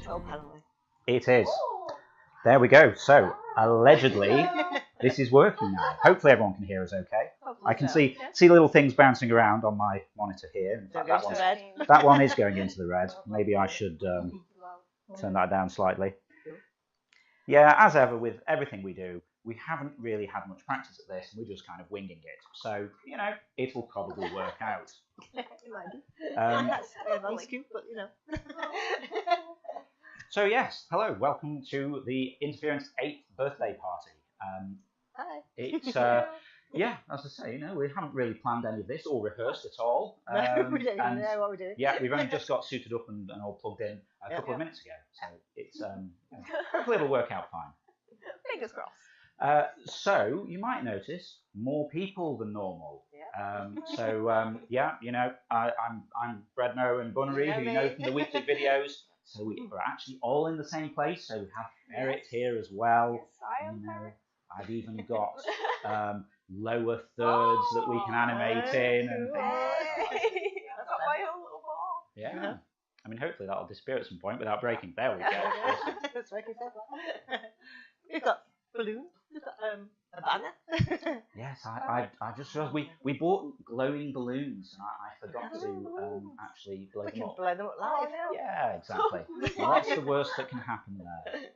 control panel. It is. There we go. So, allegedly, this is working now. Hopefully everyone can hear us okay. I can see little things bouncing around on my monitor here. In fact, that one is going into the red. Maybe I should turn that down slightly. Yeah, as ever with everything we do, we haven't really had much practice at this, and we're just kind of winging it. So, you know, it will probably work out. That's advanced scoop, but you know. So yes, hello, welcome to the Interference 8th birthday party. Hi. It's yeah, as I say, you know, we haven't really planned any of this or rehearsed at all. No, we don't even know what we're doing. Yeah, we've only just got suited up and all plugged in a couple of minutes ago. So it's hopefully it'll work out fine. Fingers crossed. So you might notice more people than normal. Yeah. Yeah, you know, I'm Breadmower and Bunnery, who you know from the weekly videos. So we're actually all in the same place. So we have Ferret here as well. Yes, I am Ferret. I've even got lower thirds that we can animate in and things like that. I've got my own little ball. Yeah. I mean, hopefully that'll disappear at some point without breaking. There we go. That's right, we've got balloons. We've got a banner. Yes, I just realized we bought glowing balloons and I forgot to actually blow them up. We can blow them up live. Yeah, exactly. What's the worst that can happen there?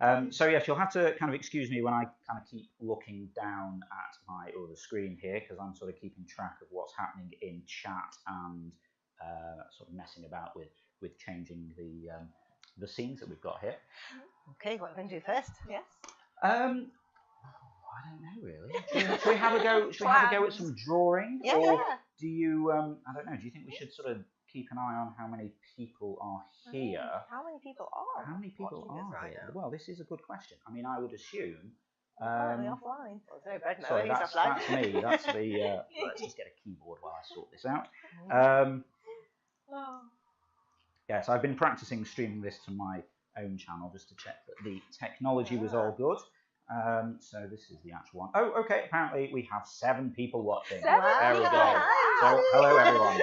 Yeah. So yes, you'll have to kind of excuse me when I kind of keep looking down at my other screen here, because I'm sort of keeping track of what's happening in chat and sort of messing about with changing the scenes that we've got here. Okay, what are we going to do first? Yes. I don't know really. Should we have a go? Should we have a go at some drawing? Yeah. Or do you? I don't know. Do you think we should sort of keep an eye on how many people are here? How many people are? How many people are here? Now? Well, this is a good question. I mean, I would assume. Probably offline. Sorry, that's me. That's the. Let's just get a keyboard while I sort this out. Yes, I've been practicing streaming this to my own channel just to check that the technology was all good. So this is the actual one. Oh, okay. Apparently we have 7 people watching. There we go. So hello everyone.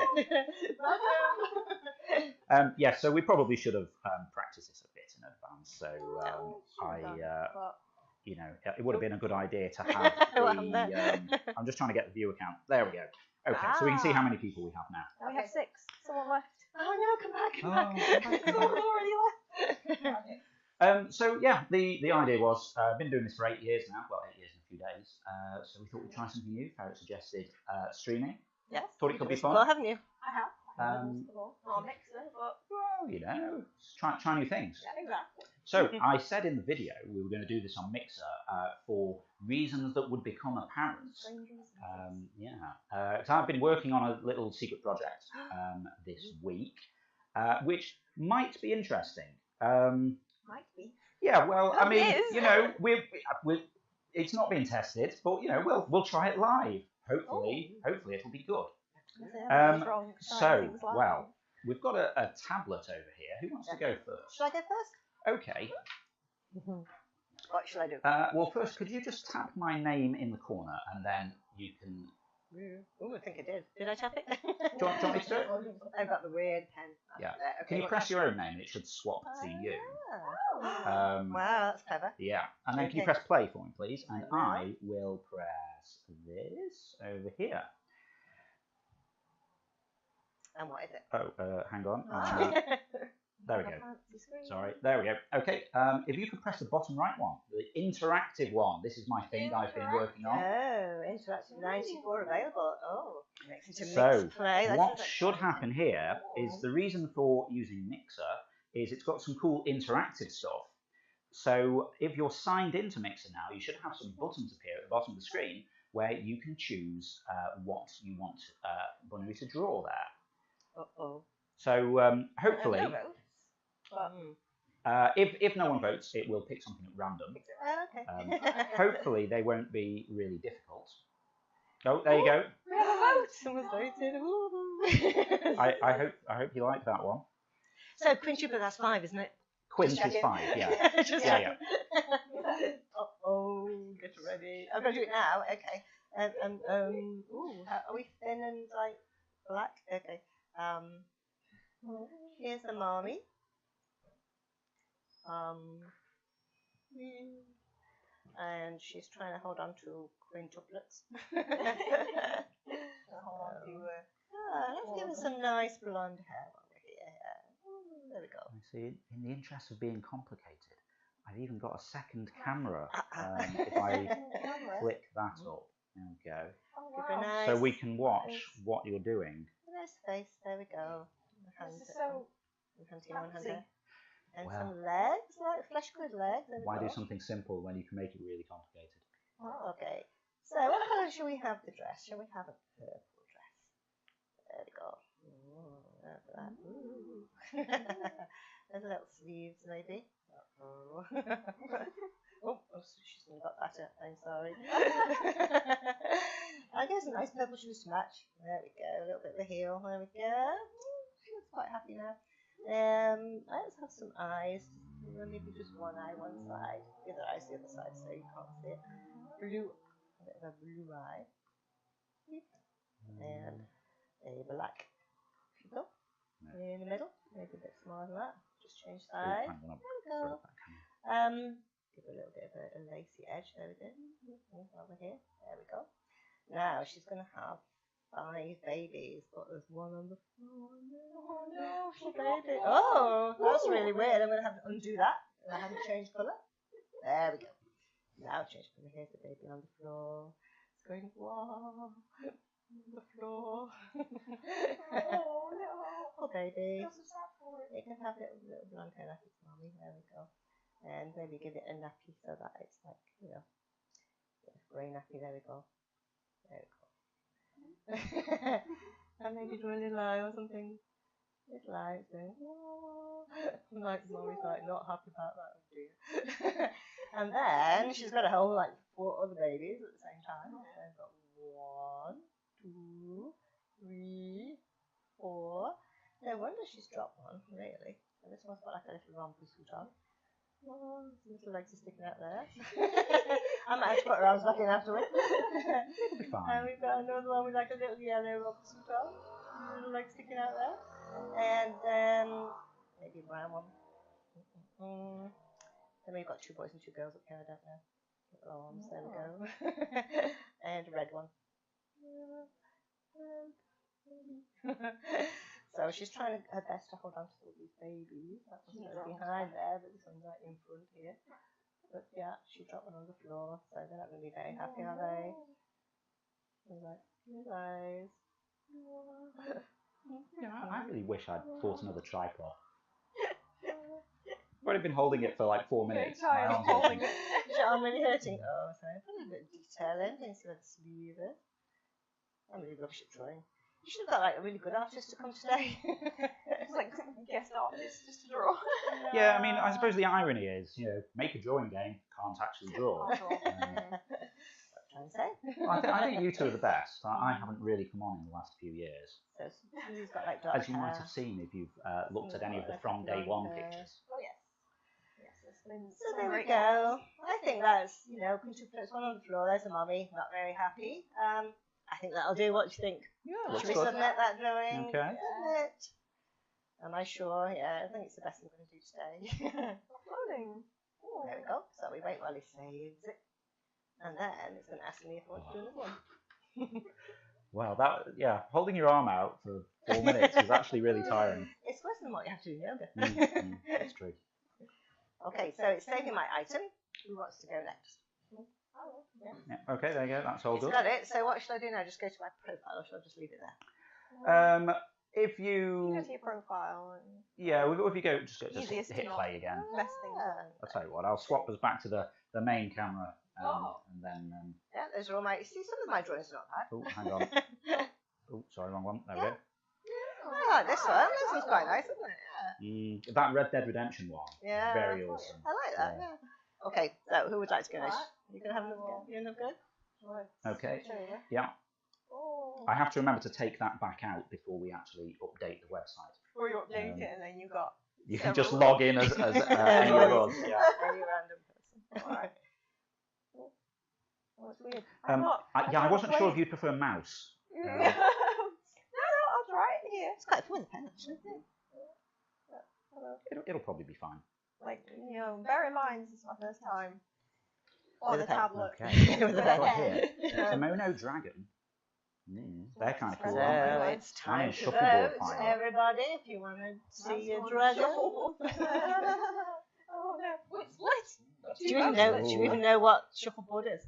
Yeah, so we probably should have practiced this a bit in advance. So you know, it would have been a good idea to have the. I'm just trying to get the view account. There we go. Okay, so we can see how many people we have now. We have 6. Someone left. Oh no, come back. Someone already left. So yeah, the idea was, I've been doing this for 8 years now, well 8 years and a few days, so we thought we'd try something new. Ferret suggested streaming. Yes. Thought it could be fun. Well, haven't you? I have. Or mixer, but well, you know, try new things. yeah, exactly. So I said in the video we were going to do this on Mixer for reasons that would become apparent. So I've been working on a little secret project this week, which might be interesting. Might be. Yeah, well, I mean, is. you know, it's not being tested, but you know, we'll try it live. Hopefully it'll be good. So, well, we've got a tablet over here. Who wants to go first? Should I go first? Okay. What should I do? Well, first, could you just tap my name in the corner, and then you can. Oh, I think I did. Did I tap it? Do you want me to do it? I've got the weird pen. Yeah. Okay, Can you press your own name? It should swap to you. Wow, that's clever. Yeah. And then can you press play for me, please? And I will press this over here. And what is it? Oh, hang on. There we go. Sorry. There we go. Okay. If you could press the bottom right one, the interactive one. This is my thing I've been working on. Oh, interactive 94 available. Oh, so what should happen here is the reason for using Mixer is it's got some cool interactive stuff. So if you're signed into Mixer now, you should have some buttons appear at the bottom of the screen where you can choose what you want Bunnery to draw there. So hopefully. If no one votes, it will pick something at random. Okay. Hopefully, they won't be really difficult. Oh, there you go. Someone's voted. I hope you like that one. So quintuple, that's 5, isn't it? Quint is 5, yeah. Yeah. Oh, get ready. I'm going to do it now. Okay. Are we thin and like black? Okay. Here's the mommy. And she's trying to hold on to quintuplets. Let's give her some nice blonde hair while we're here. There we go. I see. In the interest of being complicated, I've even got a second camera. If I flick that up, there we go. Oh, wow. Nice, so we can watch what you're doing. Nice face. There we go. This is so fancy. And some legs, like flesh-coloured legs. Why do something simple when you can make it really complicated? Oh, okay. So what colour shall we have the dress? Shall we have a purple dress? There we go. There's little sleeves, maybe. Oh, she's got better. I'm sorry. I guess a nice purple shoes to match. There we go. A little bit of a heel. There we go. She looks quite happy now. Let's have some eyes. Maybe just one eye, one side. The other eye's the other side, so you can't see it. Blue, a bit of a blue eye. And a black pupil in the middle. Maybe a bit smaller than that. Just change side. There we go. Give a little bit of a lacy edge. There we go. Over here. There we go. Now she's going to have 5 babies, but there's one on the floor. Oh no, baby. Oh, that's really weird. I'm going to have to undo that. I haven't changed colour. There we go. Now change colour. Here's the baby on the floor. It's going, wow. The floor. Oh no. Poor baby. So it can have little blonde hair like its mommy. There we go. And maybe give it a nappy so that it's like, you know, grey nappy. There we go. There we go. And maybe draw a little eye or something. Little eye going, oh. Like mommy's like not happy about that, oh dear. And then she's got a whole like 4 other babies at the same time. So I've got 1, 2, 3, 4. No wonder she's dropped one, really. So this one's got like a little romper suit on. Oh, some little legs are sticking out there. I might have to put her arms back in afterwards. It'll be fine. And we've got another one with like a little yellow romper suit on. Little legs sticking out there. And maybe a brown one. Then we've got 2 boys and 2 girls up here, I don't know. Little arms, there we go. And a red one. So she's trying her best to hold on to all these babies. That one's behind there, but this one's right in front here. But yeah, she dropped one on the floor, so they're not going to be very happy, are they? They're like, guys. Yeah, I really wish I'd bought another tripod. I've already been holding it for like 4 minutes. My arm's holding it. Your arm really hurting. Oh, sorry. Put a little bit of detail in. Can you see where the sleeve is? I'm really rubbish at drawing. You should have got like a really good artist to come today. It's like guest artist just to draw. Yeah, I mean, I suppose the irony is, you know, make a drawing game, can't actually draw. I think you two are the best. I haven't really come on in the last few years. So he's got like dark As you hair. might have seen if you've looked at any of the From Day One pictures. Oh yes. Yes, it's been So there we go. I think that's, you know, quintuplets, one on the floor. There's a mummy, not very happy. I think that'll do. What do you think? Yeah, Should we submit that drawing? Okay. Submit. Am I sure? Yeah, I think it's the best I'm going to do today. uploading. There we go. So we wait while he saves it. And then it's going to ask me if I want to do another one. Well, holding your arm out for 4 minutes is actually really tiring. It's worse than what you have to do in yoga. That's true. Okay, so it's saving my item. Who wants to go next? Yeah, okay, there you go. That's all It's good. got it. So what should I do now? Just go to my profile, or should I just leave it there? If you Go to your profile and if you go, just Easiest hit to play again. mess things up. I'll tell you what. I'll swap us back to the main camera, and then. Yeah, those are all my. See, some of my drawings are not bad. Oh, hang on. Oh, sorry, wrong one. There we go. I like this one. This one's quite nice, isn't it? That Red Dead Redemption one. Yeah. Very awesome. I like that. Yeah. Okay, so who would like to go next? You gonna have another go? You another go? Okay. Yeah. I have to remember to take that back out before we actually update the website. Or you update it and then you got. You can just log in as any of us. Yeah. Any random person. Alright. Oh, it's weird. I wasn't sure if you'd prefer mouse. No, I'll try it here. It's quite fun with a pen, actually. It'll probably be fine. Like, you know, bear in mind this is my first time on With a a pen. tablet. Okay. With a Got pen. here. Kimono Dragon. They're kind of cool, So aren't they? it's time Nice to shuffleboard vote, pile. everybody, if you want to see your one. dragon. Oh no, wait, what? Do you even know what shuffleboard is?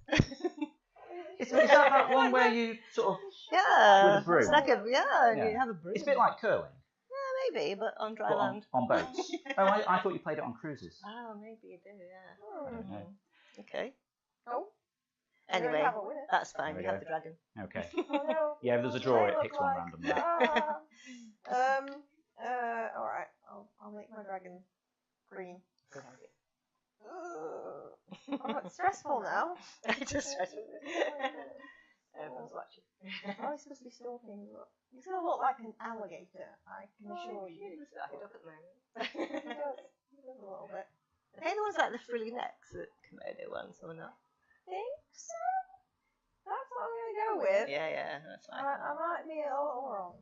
Is that one where you sort of... Yeah, With a broom. it's like a Yeah. you have a broom. It's a bit like curling, Yeah, maybe, but on dry but land. on boats. Oh, I thought you played it on cruises. Oh, maybe you do. Yeah. I don't know. Okay. Oh. Anyway, have a winner. that's fine. There You we have the dragon. Okay. Oh no. Yeah, if there's a draw, it picks one randomly. Alright. I'll make my dragon green. Oh, it's stressful now. Just everyone's watching. Oh, it's supposed to be stalking, but he's gonna look like an alligator, I can assure you. He looks like a duck at the moment. He does a little bit. Are they the ones like the frilly necks that Komodo ones or not? Think so? That's what I'm gonna go with. Yeah, that's fine. I might be a little wrong.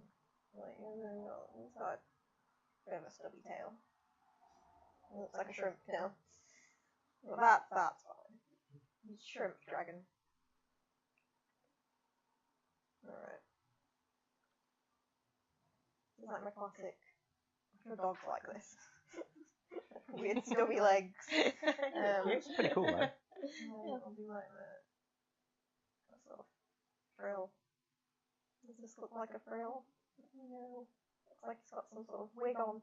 Like, he's got a bit of a stubby tail. It looks like a shrimp tail. But that's fine. He's shrimp dragon. Alright. It's like my classic. I'm sure dogs like this. Weird stubby legs. It's pretty cool, though. I'll do like that sort of frill. Does this look like a frill? No. Looks like it's got some sort of wig on.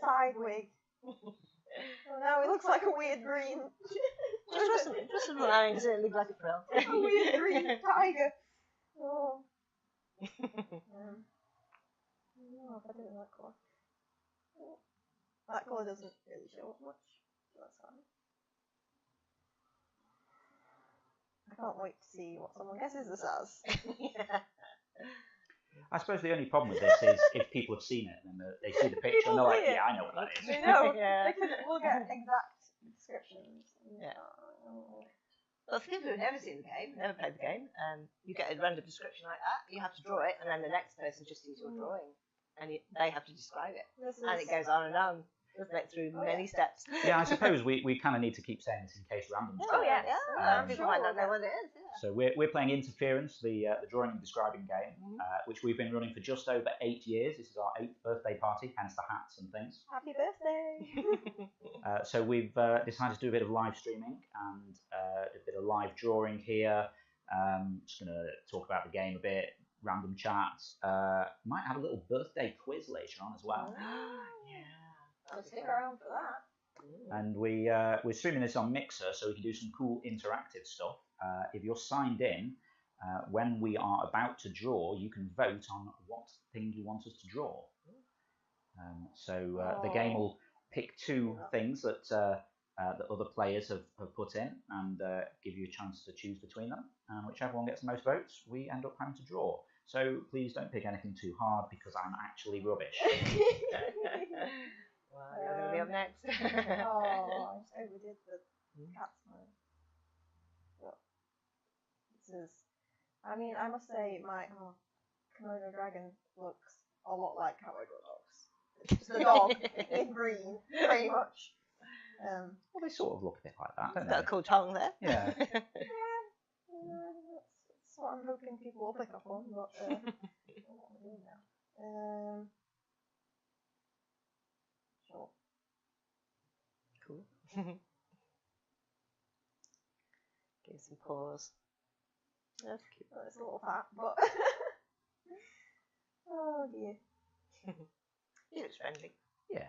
Side wig. Oh no, it looks like a weird green. Just lying, does it look like a frill? A weird green tiger. Oh. I don't know if I did that colour. That colour doesn't really show up much, so that's fine. I can't wait to see what someone guesses this as. I suppose the only problem with this is if people have seen it and they see the picture and they're like, yeah, I know what that is. They know. Yeah. We'll get exact descriptions. Yeah. Well, for people who've never seen the game, never played the game, you get a random description like that, you have to draw it, and then the next person just sees your drawing, and they have to describe it. And it goes on and on, doesn't it, through many steps. Yeah, I suppose we kind of need to keep saying this in case random. Oh, yeah. People might not know what it is. So we're playing Interference, the drawing and describing game, which we've been running for just over 8 years. This is our 8th birthday party, hence the hats and things. Happy birthday! So we've decided to do a bit of live streaming and a bit of live drawing here. Just going to talk about the game a bit, random chats. Might have a little birthday quiz later on as well. I'll stick around for that. And we're streaming this on Mixer, so we can do some cool interactive stuff. If you're signed in, when we are about to draw, you can vote on what thing you want us to draw. The game will pick 2 things that other players have put in and give you a chance to choose between them. And whichever one gets the most votes, we end up having to draw. So please don't pick anything too hard because I'm actually rubbish. Well, you're going to be up next. I just overdid the cat's mine. This is, I mean, I must say my Komodo dragon looks a lot like how I draw dogs. It's the dog in green, pretty much. Well, they sort of look a bit like that, don't Got a they? cool tongue there. Yeah. That's what I'm hoping people will pick up on, but what am I doing now? Sure. Cool. Give some paws. That's cute. Well, it's a little fat, but oh dear. He looks friendly. Yeah.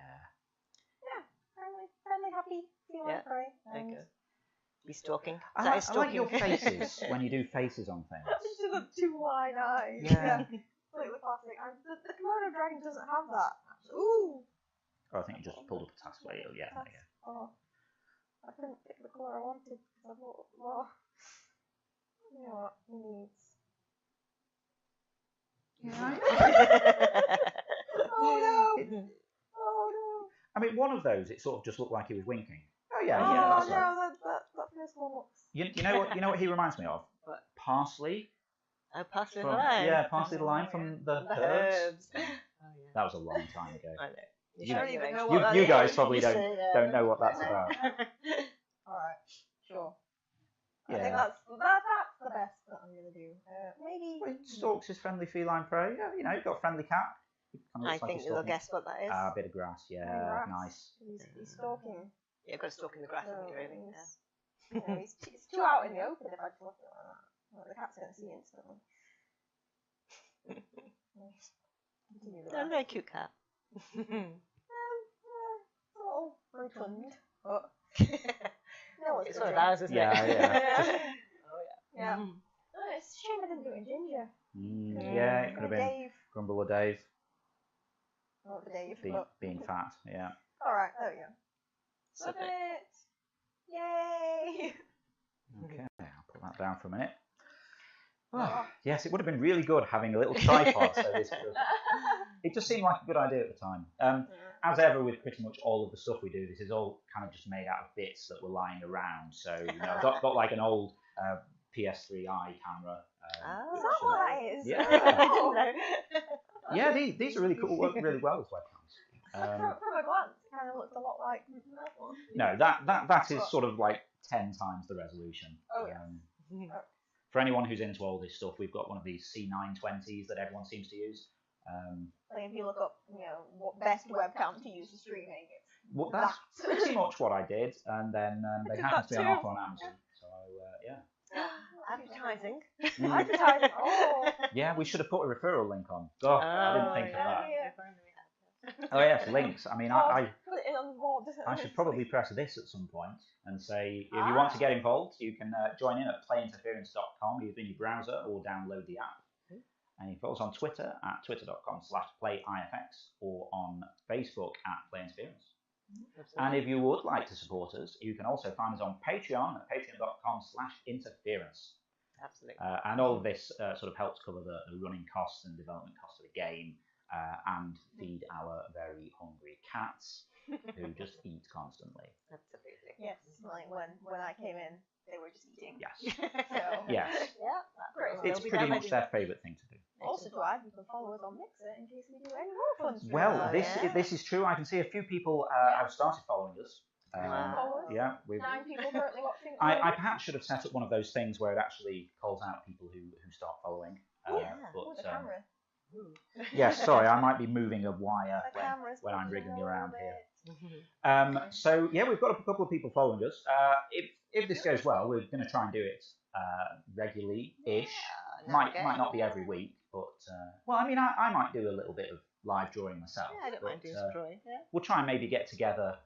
Friendly, happy, feel like prey. There you go. Be stalking. I like your faces when you do faces on things. Just the 2 wide eyes. Yeah. Like the classic. The Komodo dragon doesn't have that. Ooh. Oh, I think you just pulled up a task for you. Yeah, there you go. Oh, I couldn't pick the colour I wanted because I thought, well, you know what, he needs. Oh no! Oh no! I mean, one of those, it sort of just looked like he was winking. Oh Oh yeah, that's no, right. that first one looks. You know what he reminds me of? What? Parsley. Oh, Parsley the From, Lime. yeah, Parsley the Lime from the Herbs. Oh, yeah. That was a long time ago. I know. You, don't even know what that you is. guys probably You say, don't know what that's about. Alright, sure. I Yeah. think that's the best that I'm gonna do. Maybe. Well, it stalks his friendly feline prey. Yeah, you know, you've got a friendly cat. I think you'll guess what that is. Ah, a bit of grass. Yeah, Grass. nice. He's stalking. Yeah, you've got to stalk in the grass, haven't you, really? You know, he's too out in the open if I just left it like that. Like, the cat's gonna see instantly. Continue the They're a rest. very cute cat. It's a little rotund, but no, It's one of ours, isn't Yeah, it? yeah. Yeah. Mm. Oh, it's a shame I didn't do it in ginger. Yeah, it could have been Dave. Grumble or Dave Not for Dave, being, but being fat. Yeah. alright, there we go. Love Lovely. it! Yay! Okay, I'll put that down for a minute. Oh, yes, it would have been really good having a little tripod. So this could have, it just seemed like a good idea at the time. As ever with pretty much all of the stuff we do, this is all kind of just made out of bits that were lying around. So, you know, got like an old PS3i camera. Is that what that is? Yeah. I didn't know. Yeah, these are really cool. Work really well as webcams. From a glance, it kind of looked a lot like that one. No, that is sort of like 10 times the resolution. Oh, yeah. For anyone who's into all this stuff, we've got one of these C920s that everyone seems to use. Like if you look up, you know, what best webcam to use for streaming, it's Well, that's pretty much what I did, and then they did happened that to be on too. offer on Amazon. So yeah, Advertising. advertising. Oh, yeah, we should have put a referral link on. Oh, I didn't think of that. Oh yes, links. I mean, I put it in on the board. I should probably press this at some point and say, if you want to get involved, you can join in at playinterference.com, either in your browser or download the app. And you can follow us on Twitter at twitter.com/playifx or on Facebook at playinterference. And if you would like to support us, you can also find us on Patreon at patreon.com/interference. Absolutely. And all of this sort of helps cover the running costs and development costs of the game and feed our very hungry cats who just eat constantly. Absolutely. Yes, like when I came in, they were just eating. Yes. So Yes. Yeah. great. It's pretty much their favourite thing to do. Also to add, you can follow us on Mixer in case we do any more fun streams. Well, yeah. this is true. I can see a few people have started following us. Wow. Yeah, we've. 9 people currently watching. I perhaps should have set up one of those things where it actually calls out people who start following. Yeah. Oh, the camera. Yes, sorry, I might be moving a wire The camera's when I'm pushing wriggling a around little here. bit. So yeah, we've got a couple of people following us. If this goes well, we're going to try and do it regularly-ish. Might not be every week, but well, I mean, I might do a little bit of live drawing myself. Yeah, I don't mind doing some drawing. Yeah. We'll try and maybe get together,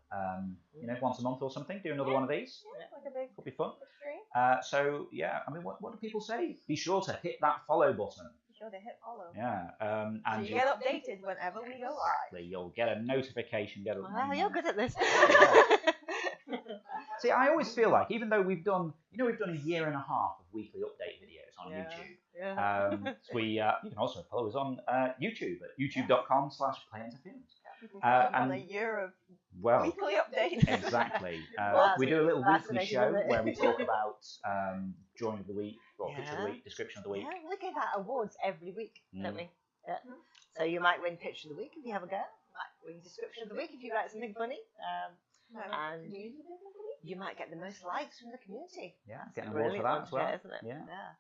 you know, once a month or something. Do another one of these. Yeah, like a big Could be fun. stream. So yeah, I mean, what do people say? Be sure to hit that follow button. Be sure to hit follow. Yeah, So and you get updated whenever we go live. exactly, you'll get a notification. Wow, you're good at this. See, I always feel like, even though we've done a year and a half of weekly update videos on YouTube. Yeah. You can also follow us on YouTube at youtube.com/playinterference. On a year of Well, weekly updates. exactly. Well, We do a little weekly fascinating, show isn't it? where we talk about drawing of the week, or picture of the Yeah. week, description of the week. Yeah, we give out awards every week, don't Mm. we? Yeah. So you might win picture of the week if you have a go. You might win description of the week if you write something funny. And you might get the most likes from the community. Yeah, That's get an a award for brilliant that one as to well. get, isn't it? Yeah.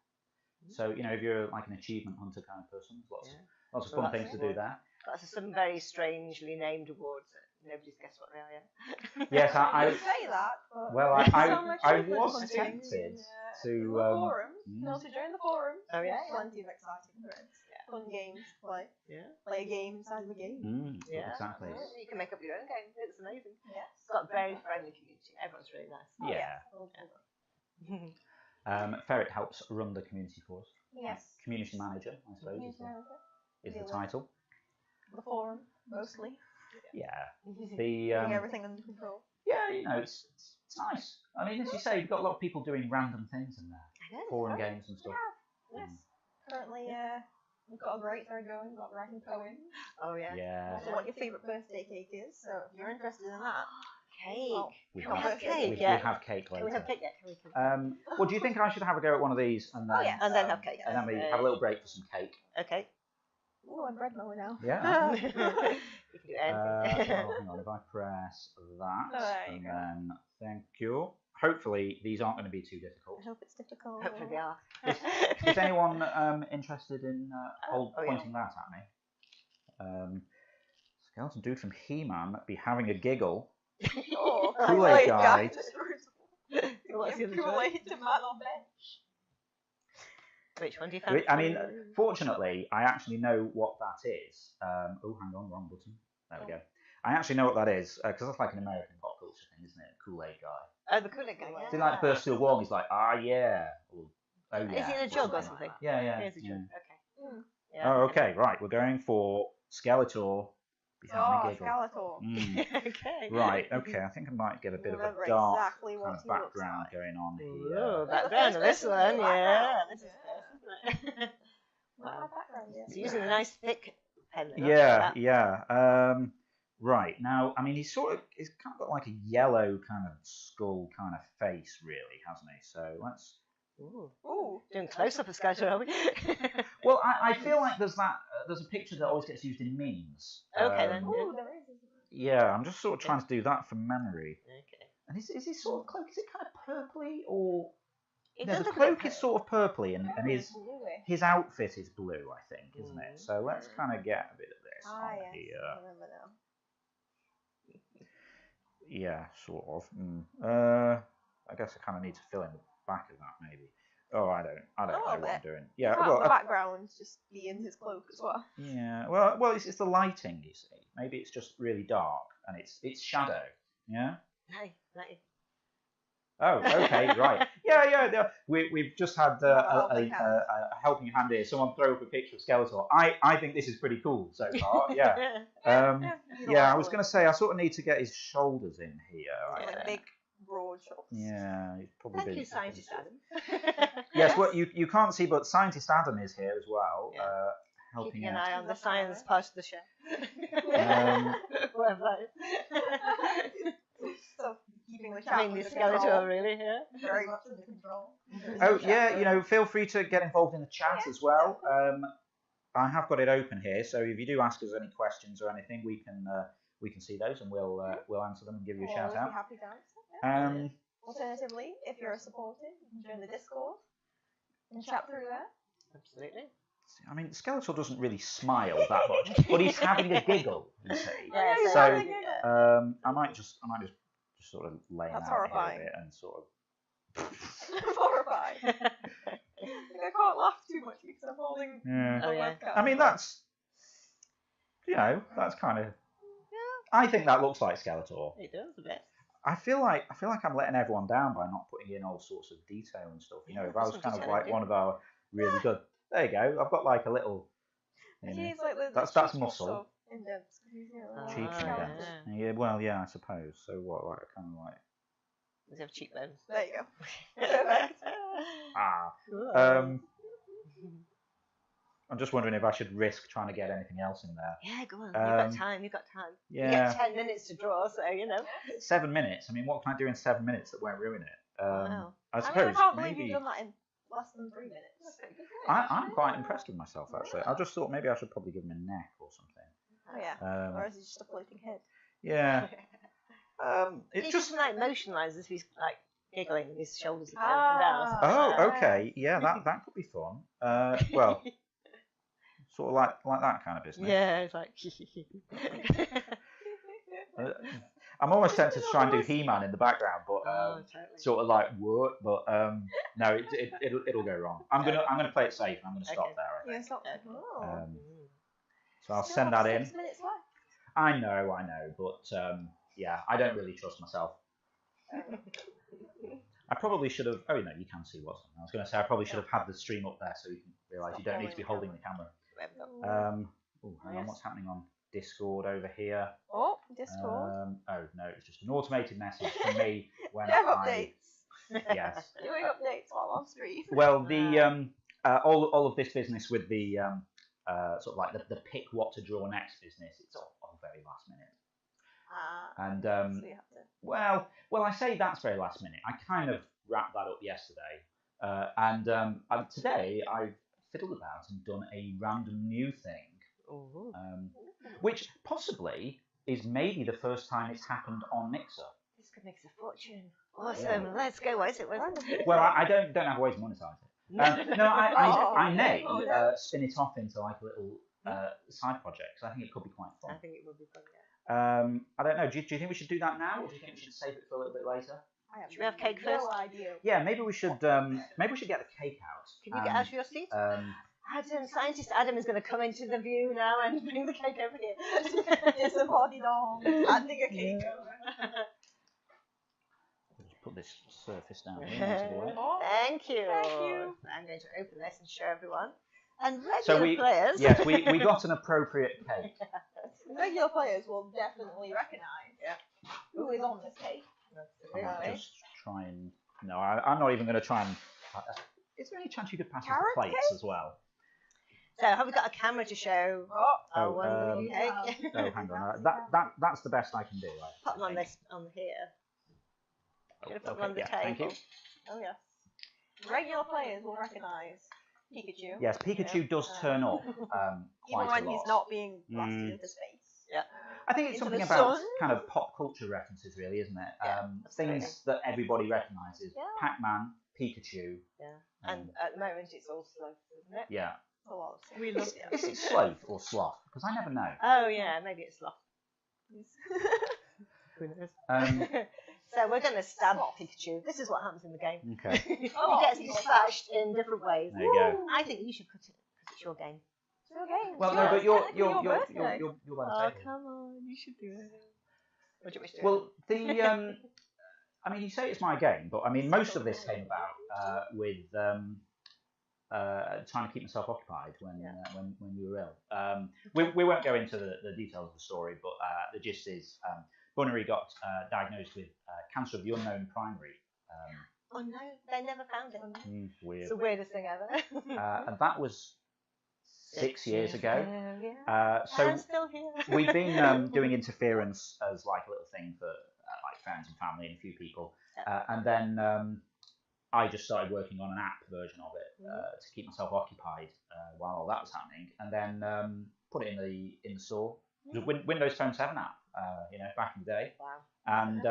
So, you know, if you're like an achievement hunter kind of person, lots of Well, fun that's things to it. do there. That's some very strangely named awards that nobody's guessed what they are yet. Yes, I I would say that, but well, there's I so much I different was fun tempted things in to the forums. mm. No, to join the forums. Oh, yeah? Plenty of exciting threads. Fun games to play. Yeah. Play a game inside of a game. Yeah. Exactly. Yeah, you can make up your own game. It's amazing. Yes. It's got a very friendly community. Everyone's really nice. Yeah. Ferret helps run the community for us. Yes. Community manager, I suppose, is the title. The forum, mostly. Yeah. Getting The everything under control. yeah, you know, it's nice. I mean, as you say, you've got a lot of people doing random things in there, I know. forum games and stuff. Yes. Currently, we've got a great thread going. We've got writing poems. Oh, yeah. Yeah. Also, what your favourite birthday cake is. So if you're interested in that, Cake. well, We Come have on, cake, we yeah. have cake Can we later. have cake yet? Can we? Well, do you think I should have a go at one of these and then Oh, yeah. And then have cake. and then we have a little break for some cake? Okay. Ooh, I'm Breadmower now. Yeah. You can do anything. Well, hang on, if I press that, There you and go. then thank you. Hopefully, these aren't going to be too difficult. I hope it's difficult. Hopefully they are. Is anyone interested in Oh, yeah. pointing that at me? Skeleton dude from He-Man be having a giggle. Oh, Kool-Aid guy. What's the other Kool-Aid to man on bench. Which one do you fancy? I mean, fortunately, I actually know what that is. Oh, hang on, wrong button. There we go. I actually know what that is, because that's like an American pop culture thing, isn't it? Kool-Aid guy. Oh, the Kool-Aid guy. Did like burst through the wall and he's like, ah, yeah. Or, oh, yeah. Is it in a jug or something? Yeah, yeah. Here's a jug. yeah. Okay. Yeah, Oh, okay, right. We're going for Skeletor. He's having a giggle. Skeletor. Okay. Right, okay. I think I might get a bit of a Remember dark exactly what kind of he looks background like. going on Ooh, here. background on this one, yeah. This is Yeah. good, isn't it? Wow. Background, yeah. It's using a nice thick pen. Yeah, yeah. Right, now, I mean, he's kind of got like a yellow kind of skull kind of face, really, hasn't he? So let's... Ooh. Doing close-up of Skeletor, are we? Well, I feel like there's a picture that always gets used in memes. Okay, then. Ooh, there is, isn't Yeah, I'm just sort of trying to do that from memory. Okay. And is his sort of cloak, is it kind of purpley or... It No, does the look a bit cloak is sort of purpley and Bluey. his outfit is blue, I think, isn't it? So let's kind of get a bit of this Ah, on yes. here. I remember now. Yeah, sort of. I guess I kind of need to fill in the back of that, maybe. Oh, I don't know what I'm doing. Yeah, Part well, of the background just be in his cloak as well. yeah. Well, it's the lighting, you see. Maybe it's just really dark and it's shadow. Yeah. Nice. Oh, okay, right. Yeah. We've just had a helping hand here. Someone throw up a picture of Skeletor. I think this is pretty cool so far. Yeah. Yeah, I was going to say I sort of need to get his shoulders in here. I Like think. big, broad shoulders. Yeah, he's probably Thank big. you, Scientist Adam. Yes, well, you can't see, but Scientist Adam is here as well, Yeah. helping Keeping an out. eye on the science part of the show. Whatever that is. So, keeping the chat I mean, the under control. Skeletor, really, yeah. Very much under control. Oh yeah, feel free to get involved in the chat as well. I have got it open here, so if you do ask us any questions or anything, we can see those and we'll answer them and give you a shout Always out. be happy to answer. Um, Alternatively, if you're a supporter, you can join the Discord and chat through there. Absolutely. I mean, Skeletor doesn't really smile that much, but he's having a giggle, you see. Yeah, he's So having a giggle. I might just sort of lay him That's out horrifying. here a bit and sort of. I'm horrified. I can't laugh too much because I'm holding Yeah. the Oh, yeah. webcam. I mean, that's kind of. I think that looks like Skeletor. It does a bit. I feel like I'm letting everyone down by not putting in all sorts of detail and stuff. You know, if I was Some kind of detail, like yeah. one of our really good. There you go. I've got like a little. You know, He's like the that's cheeky muscle. sort of indents, 'cause he's, you know, cheeks Ah, and skeleton. dents. yeah. Yeah, well, yeah, I suppose. So what, like, kind of like. Does he have cheekbones? There you go. Perfect. Ah. I'm just wondering if I should risk trying to get anything else in there. Yeah, go on. You've got time. Yeah. You get 10 minutes to draw, so, you know. 7 minutes. I mean, what can I do in 7 minutes that won't ruin it? Wow. I I suppose mean, I can't believe maybe. you've done that in less than 3 minutes. I'm quite impressed with myself actually. I just thought maybe I should probably give him a neck or something. Oh yeah. Or is he just a floating head? Yeah. It's It just just. like motionise as he's like giggling and his shoulders are Ah. down. Oh, okay. Yeah, that could be fun. Well, sort of like that kind of business. Yeah, it's like. I'm almost tempted to try and do He-Man in the background, but Totally. sort of like what? But no, it'll go wrong. I'm gonna play it safe. And I'm gonna stop Okay. there. I Yeah, think. stop. Oh. So I'll Still send have that in. 6 minutes left. I know, but yeah, I don't really trust myself. I probably should have. Oh no, you can see what's on. I was going to say I probably should have had the stream up there so you can realise you don't need to be holding the camera. Oh, hang on, what's happening on Discord over here? Oh, Discord. Oh no, it's just an automated message from me when Dev I. updates. Yes. Doing updates while on stream. Well, the all of this business with the sort of like the pick what to draw next business, it's all very last minute. And So you have to. well, I say that's very last minute. I kind of wrapped that up yesterday, and today I've fiddled about and done a random new thing Ooh. Which possibly is maybe the first time it's happened on Mixer. This could make us a fortune. Awesome. Let's go. What is it? Well, I don't have a way to monetize it. No, I may spin it off into like a little side project. So I think it could be quite fun. I think it would be fun. I don't know. Do you think we should do that now, or do you think we should save it for a little bit later? Should we have cake first? No idea. Yeah, maybe we should get the cake out. Can you get out of your seat? Scientist Adam is going to come into the view now and bring the cake over here. It's a body doll handing a cake over. Just put this surface down here into the way. Thank you. Thank you. I'm going to open this and show everyone. And So regular players. Yes, we got an appropriate cake. Regular players will definitely recognise who is on this cake. I'll just try and... No, I'm not even going to try and... Is there any chance you could pass us the Carrot plates cake? as well? So have we got a camera to show our wonderful cake? Oh, hang on. That's the best I can do. Put them on this on here. Gonna put them on the table. Thank you. Oh yes. Regular players will recognise Pikachu. Yes, Pikachu does turn up Even quite when a lot. he's not being blasted into space. Yeah. I think it's Into something the about sun. kind of pop culture references, really, isn't it? Yeah, Things that everybody recognises. Yeah. Pac-Man, Pikachu. Yeah. And at the moment it's all slow, isn't it? Yeah. It's a lot of We love Is it Sloth or Sloth? Because I never know. Oh yeah, maybe it's lost. Who knows? So we're going to stab Pikachu. This is what happens in the game. Okay. He gets dispatched in different ways. There you go. I think you should cut it because it's your game. It's okay. Well, no, but you're by birthday. the table. Come on, you should do it. What do you wish to do? Well, I mean, you say it's my game, but I mean, most of this came about with trying to keep myself occupied when you were ill. We won't go into the details of the story, but the gist is Bunnery got diagnosed with cancer of the unknown primary. Oh no, they never found it. Weird. It's the weirdest thing ever. And that was 6 years ago. So I'm still here. we've been doing interference as like a little thing for like friends and family and a few people, and then I just started working on an app version of it to keep myself occupied while all that was happening, and then put it in the store. It was a Windows Phone 7 app, back in the day. Wow. And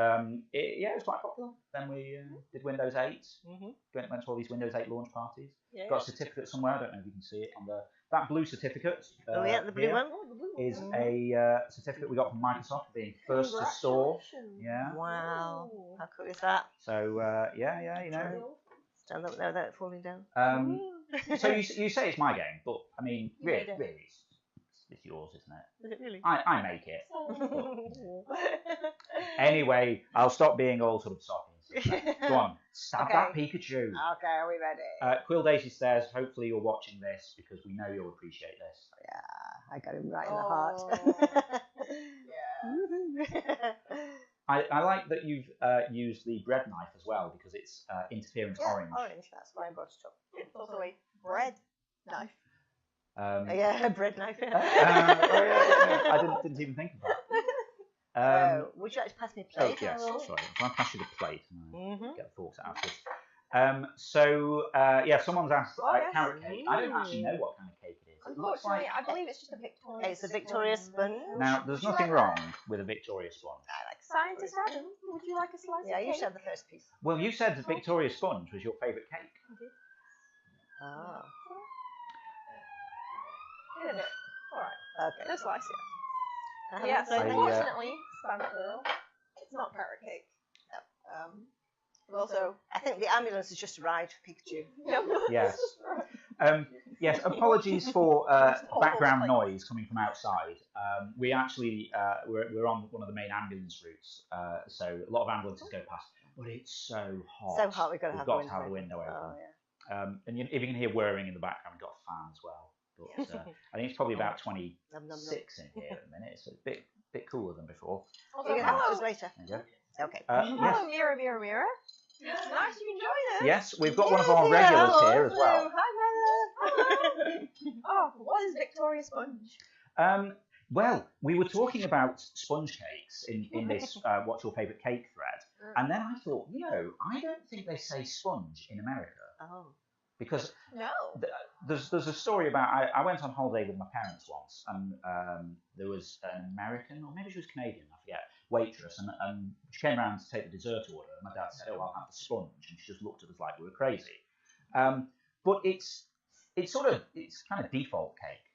it was quite popular. Then we did Windows 8. Went to all these Windows 8 launch parties. Yeah. Got a certificate somewhere. I don't know if you can see it on that blue certificate. The blue one. Is a certificate we got from Microsoft for being first to store. Yeah. Wow. How cool is that? So Stand up there without falling down. So you say it's my game, but I mean, really, it's yours, isn't it? Is it really? I make it. Anyway, I'll stop being all sort of soppy. Go on, stab that Pikachu. Okay, are we ready? Quill Daisy says, hopefully you're watching this because we know you'll appreciate this. Yeah, I got him right in the heart. Yeah. I like that you've used the bread knife as well because it's interference orange. Orange, that's why I brought it up. It's also a bread knife. Yeah, bread knife. I didn't even think of that. Would you like to pass me a Oh plate? yes, sorry. If I pass you the plate and I get the forks out afterwards. Someone's asked carrot cake. I don't actually know what kind of cake it is. It looks like... Unfortunately, I believe it's just a Victoria. It's a Victoria sponge. Now, there's nothing wrong with a Victoria sponge. I like Scientist Adam, would you like a slice Yeah, of you cake? should have the first piece. Well, you said the Victoria sponge was your favourite cake. Oh. In a bit. Alright. Okay. No slice yet. Uh-huh. Yes, So- unfortunately, Spanish girl, it's not carrot cake. But also, I think the ambulance has just arrived for Pikachu. Yes. Yes, apologies for background noise coming from outside. We actually, we're on one of the main ambulance routes, so a lot of ambulances go past, but it's so hot. So hot, we've got to have the window open. Oh, yeah. And if you can hear whirring in the background, we've got a fan as well. But I think it's probably about 26 in here at the minute. It's a bit cooler than before. Also, You're going to have hello. us later. There you go. Okay. Yes. Hello, Mira, Mira, Mira. It's nice you enjoy this. Yes, we've got one of our regulars here as well. Hi, Oh, what is Victoria sponge? Well, we were talking about sponge cakes in this What's Your Favourite Cake thread, and then I thought, I don't think they say sponge in America Oh. because No. there's a story about I went on holiday with my parents once, and there was an American, or maybe she was Canadian, I forget, waitress, and she came around to take the dessert order, and my dad said, "Oh, I'll have the sponge," and she just looked at us like we were crazy. But it's kind of default cake,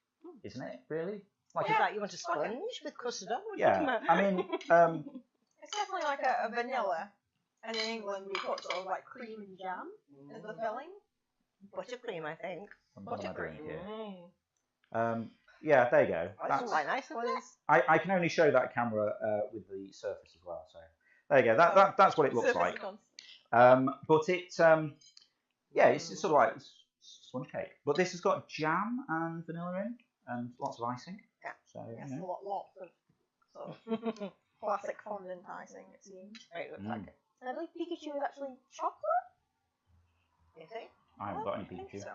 isn't it? Really? Like Is that you want a sponge with custard on? What are you talking yeah. about? I mean, It's definitely like a vanilla. And in England, we put sort of like cream and jam as the filling. Buttercream, I think. what am I doing here? Mm. Yeah, there you go. That's quite nice. What is? I can only show that camera with the surface as well. So there you go. That's what it looks like. But it's it's sort of like sponge cake. But this has got jam and vanilla in, and lots of icing. Yeah. So Yes, you know. lots of sort of classic fondant icing, it seems. It looks like it. And I believe Pikachu is actually chocolate. Is it? I haven't got any I think Pikachu. so.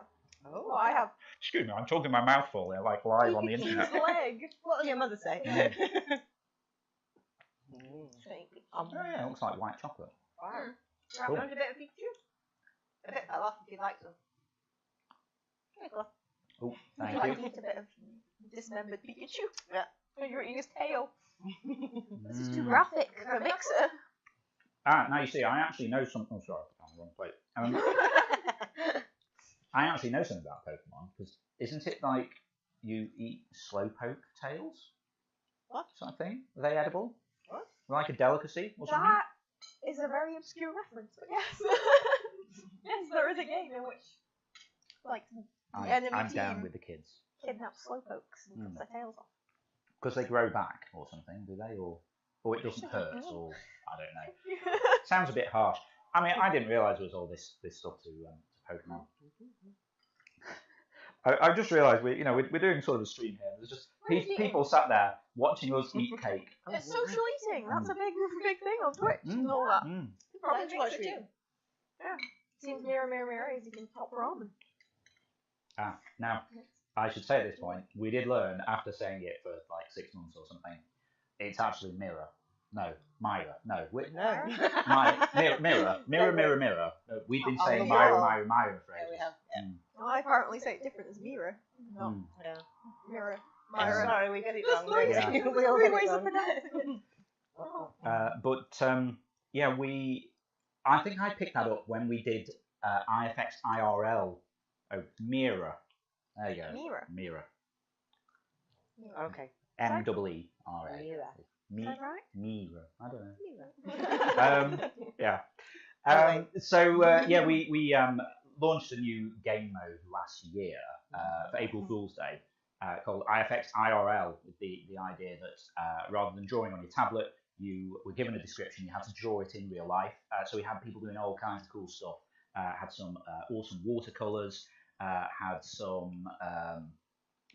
Oh. Well, I have Excuse me, I'm talking my mouth full there, like live on the internet. Pikachu's leg. What does your mother say? Oh yeah, it looks like white chocolate. Wow. Cool. You want a bit of Pikachu? A bit fell off if you'd like some. There you go. Oh, Would thank you like you. to eat a bit of dismembered Pikachu? Yeah. Oh, you're eating his tail. This is too Mm. graphic for a mixer. Now you see, I actually know something. Oh, sorry, I put on the wrong plate. I actually know something about Pokemon, because isn't it like you eat slowpoke tails? What? Sort of thing? Are they edible? What? Like a delicacy or something? That is a very obscure reference, but yes. Yes, there is a game in which, like, the enemy I'm team down with the kids. kidnap slowpokes and cut their tails off. Because they grow back or something, do they? Or it doesn't hurt, or I don't know. Yeah. Sounds a bit harsh. I mean, I didn't realise there was all this stuff to Pokemon. I just realised we're doing sort of a stream here. There's just people sat there watching us eat cake. It's social eating. That's a big thing on Twitch and all that. Probably That's makes what it we too. Yeah. Seems mirror, mirror, mirror is you can top ramen. Now, I should say at this point, we did learn after saying it for like 6 months or something, it's actually mirror. No, Myra. No, No. mirror. We've been Oh, saying yeah. Myra for Yeah, we ages. have. Yeah. Well, I apparently say it different as mirror. Not Yeah. mirror. I'm Myra. sorry, we get it There's wrong. three Yeah. We all get ways it of wrong. pronouncing it. But I think I picked that up when we did IFX IRL. Oh, Mira. There you go. Mira. Mira. Okay. M-E-E-R-A. Mira. Is that right? Mira. I don't know. Yeah. Alright. We launched a new game mode last year for April Fool's Day called IFX IRL, with the idea that rather than drawing on your tablet, you were given a description, you had to draw it in real life. So we had people doing all kinds of cool stuff. Had some awesome watercolours, had some...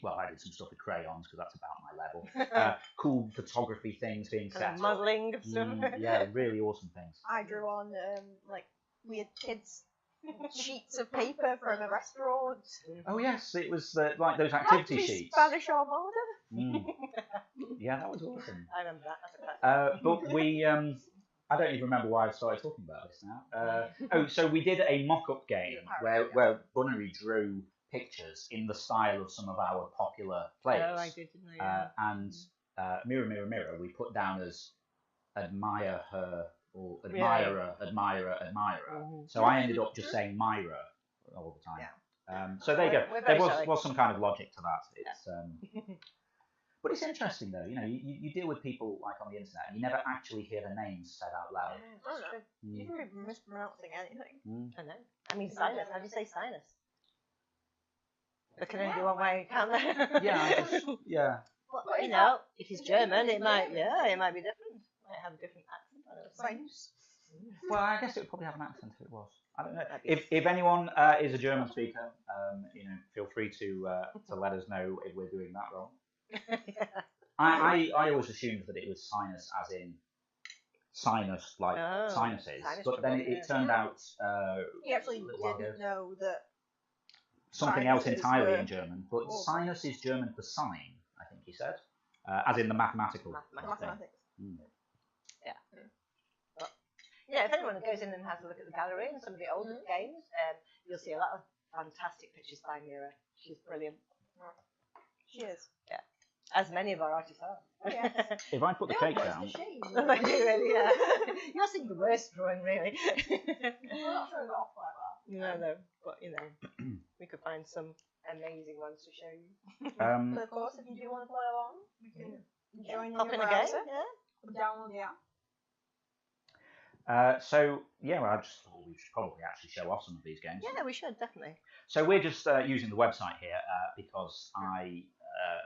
I did some stuff with crayons because that's about my level. Cool photography things being set up. Modelling of stuff. Yeah, really awesome things. I drew on like weird kids sheets of paper from a restaurant. Oh yes, it was like those activity Happy sheets. Spanish Armada. Yeah, that was awesome. I remember that. But we, I don't even remember why I started talking about this now. So we did a mock-up game where Bunnery drew pictures in the style of some of our popular players. Oh, I did, didn't I? And Mirror, Mirror, Mirror, we put down as admire her or admirer, admirer, admirer. So I ended up just saying Myra all the time. Yeah. So there you go. We're There very was some kind of logic to that. It's but it's interesting though. You deal with people like on the internet, and you never actually hear their names said out loud. I don't know. You can be mispronouncing anything. I know. I mean, sinus. How do you say sinus? There can only be one way, can't there? Yeah. Well, you know, if he's German, it might be different. Might have a different accent. I don't know. Sinus. Well, I guess it would probably have an accent if it was. I don't know. If anyone is a German speaker, feel free to let us know if we're doing that wrong. I always assumed that it was sinus as in sinus, like sinuses, but then it turned out He actually didn't know that something else sinuses entirely were in German. But sinus is German for sine, I think he said, as in the mathematical thing. mathematics. Yeah, if anyone goes in and has a look at the gallery and some of the older games, you'll see a lot of fantastic pictures by Mira. She's brilliant. She is. Yeah. As many of our artists are. Yes. If I put the cake down, They do, really, yeah. You're seeing the worst drawing, really. We're not showing it off like that. No, but we could find some amazing ones to show you. But of course, if you do want to play along, we can join in Pop your in a game, browser, yeah. download the app. so yeah, well, I just thought we should probably actually show off some of these games. Yeah, we should, definitely. So we're just using the website here because I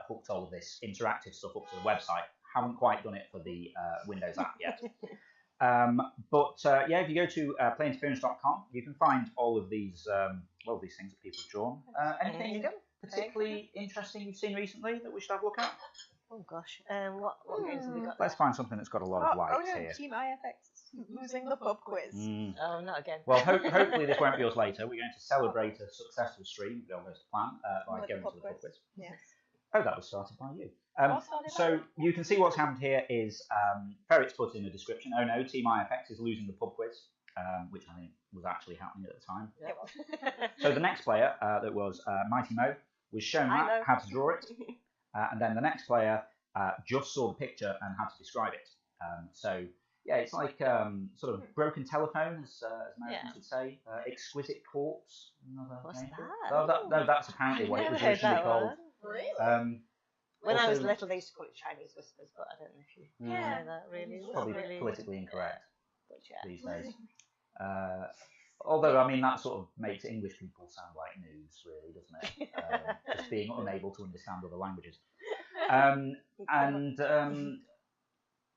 hooked all of this interactive stuff up to the website. Haven't quite done it for the Windows app yet. Yeah, if you go to playinterference.com, you can find all of these things that people have drawn. Anything particularly interesting you've seen recently that we should have a look at? Oh gosh, what games have we got? Let's find something that's got a lot of likes no, here. Team IFX losing the pub quiz. Oh, not again. Well, hopefully this won't be us later. We're going to celebrate a successful stream, we almost plan, by going to the pub quiz. Yes. Oh, that was started by you. So you can see what's happened here is Ferret's put in the description, oh no, Team IFX is losing the pub quiz, which I think was actually happening at the time. Yep. So the next player, that was Mighty Mo, was shown how to draw it. And then the next player just saw the picture and had to describe it. So yeah, it's like sort of broken telephone, as Americans would say. Exquisite corpse. What's name. that? No, that's apparently what it was originally called. Really? When I was also- little, they used to call it Chinese whispers, but I don't know if you know that really. It's probably Really- politically incorrect But yeah. these days. Although, I mean, that sort of makes English people sound like noobs, really, doesn't it? Just being unable to understand other languages.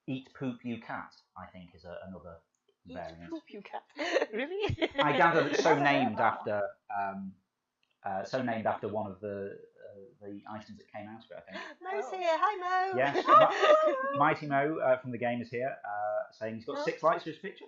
Eat poop you cat, I think, is another variant. Poop you cat. Really? I gather it's so named after one of the items that came out of it, I think. Mo's here. Hi, Mo. Yes, Mighty Mo from the game is here, saying he's got 6 likes for his picture.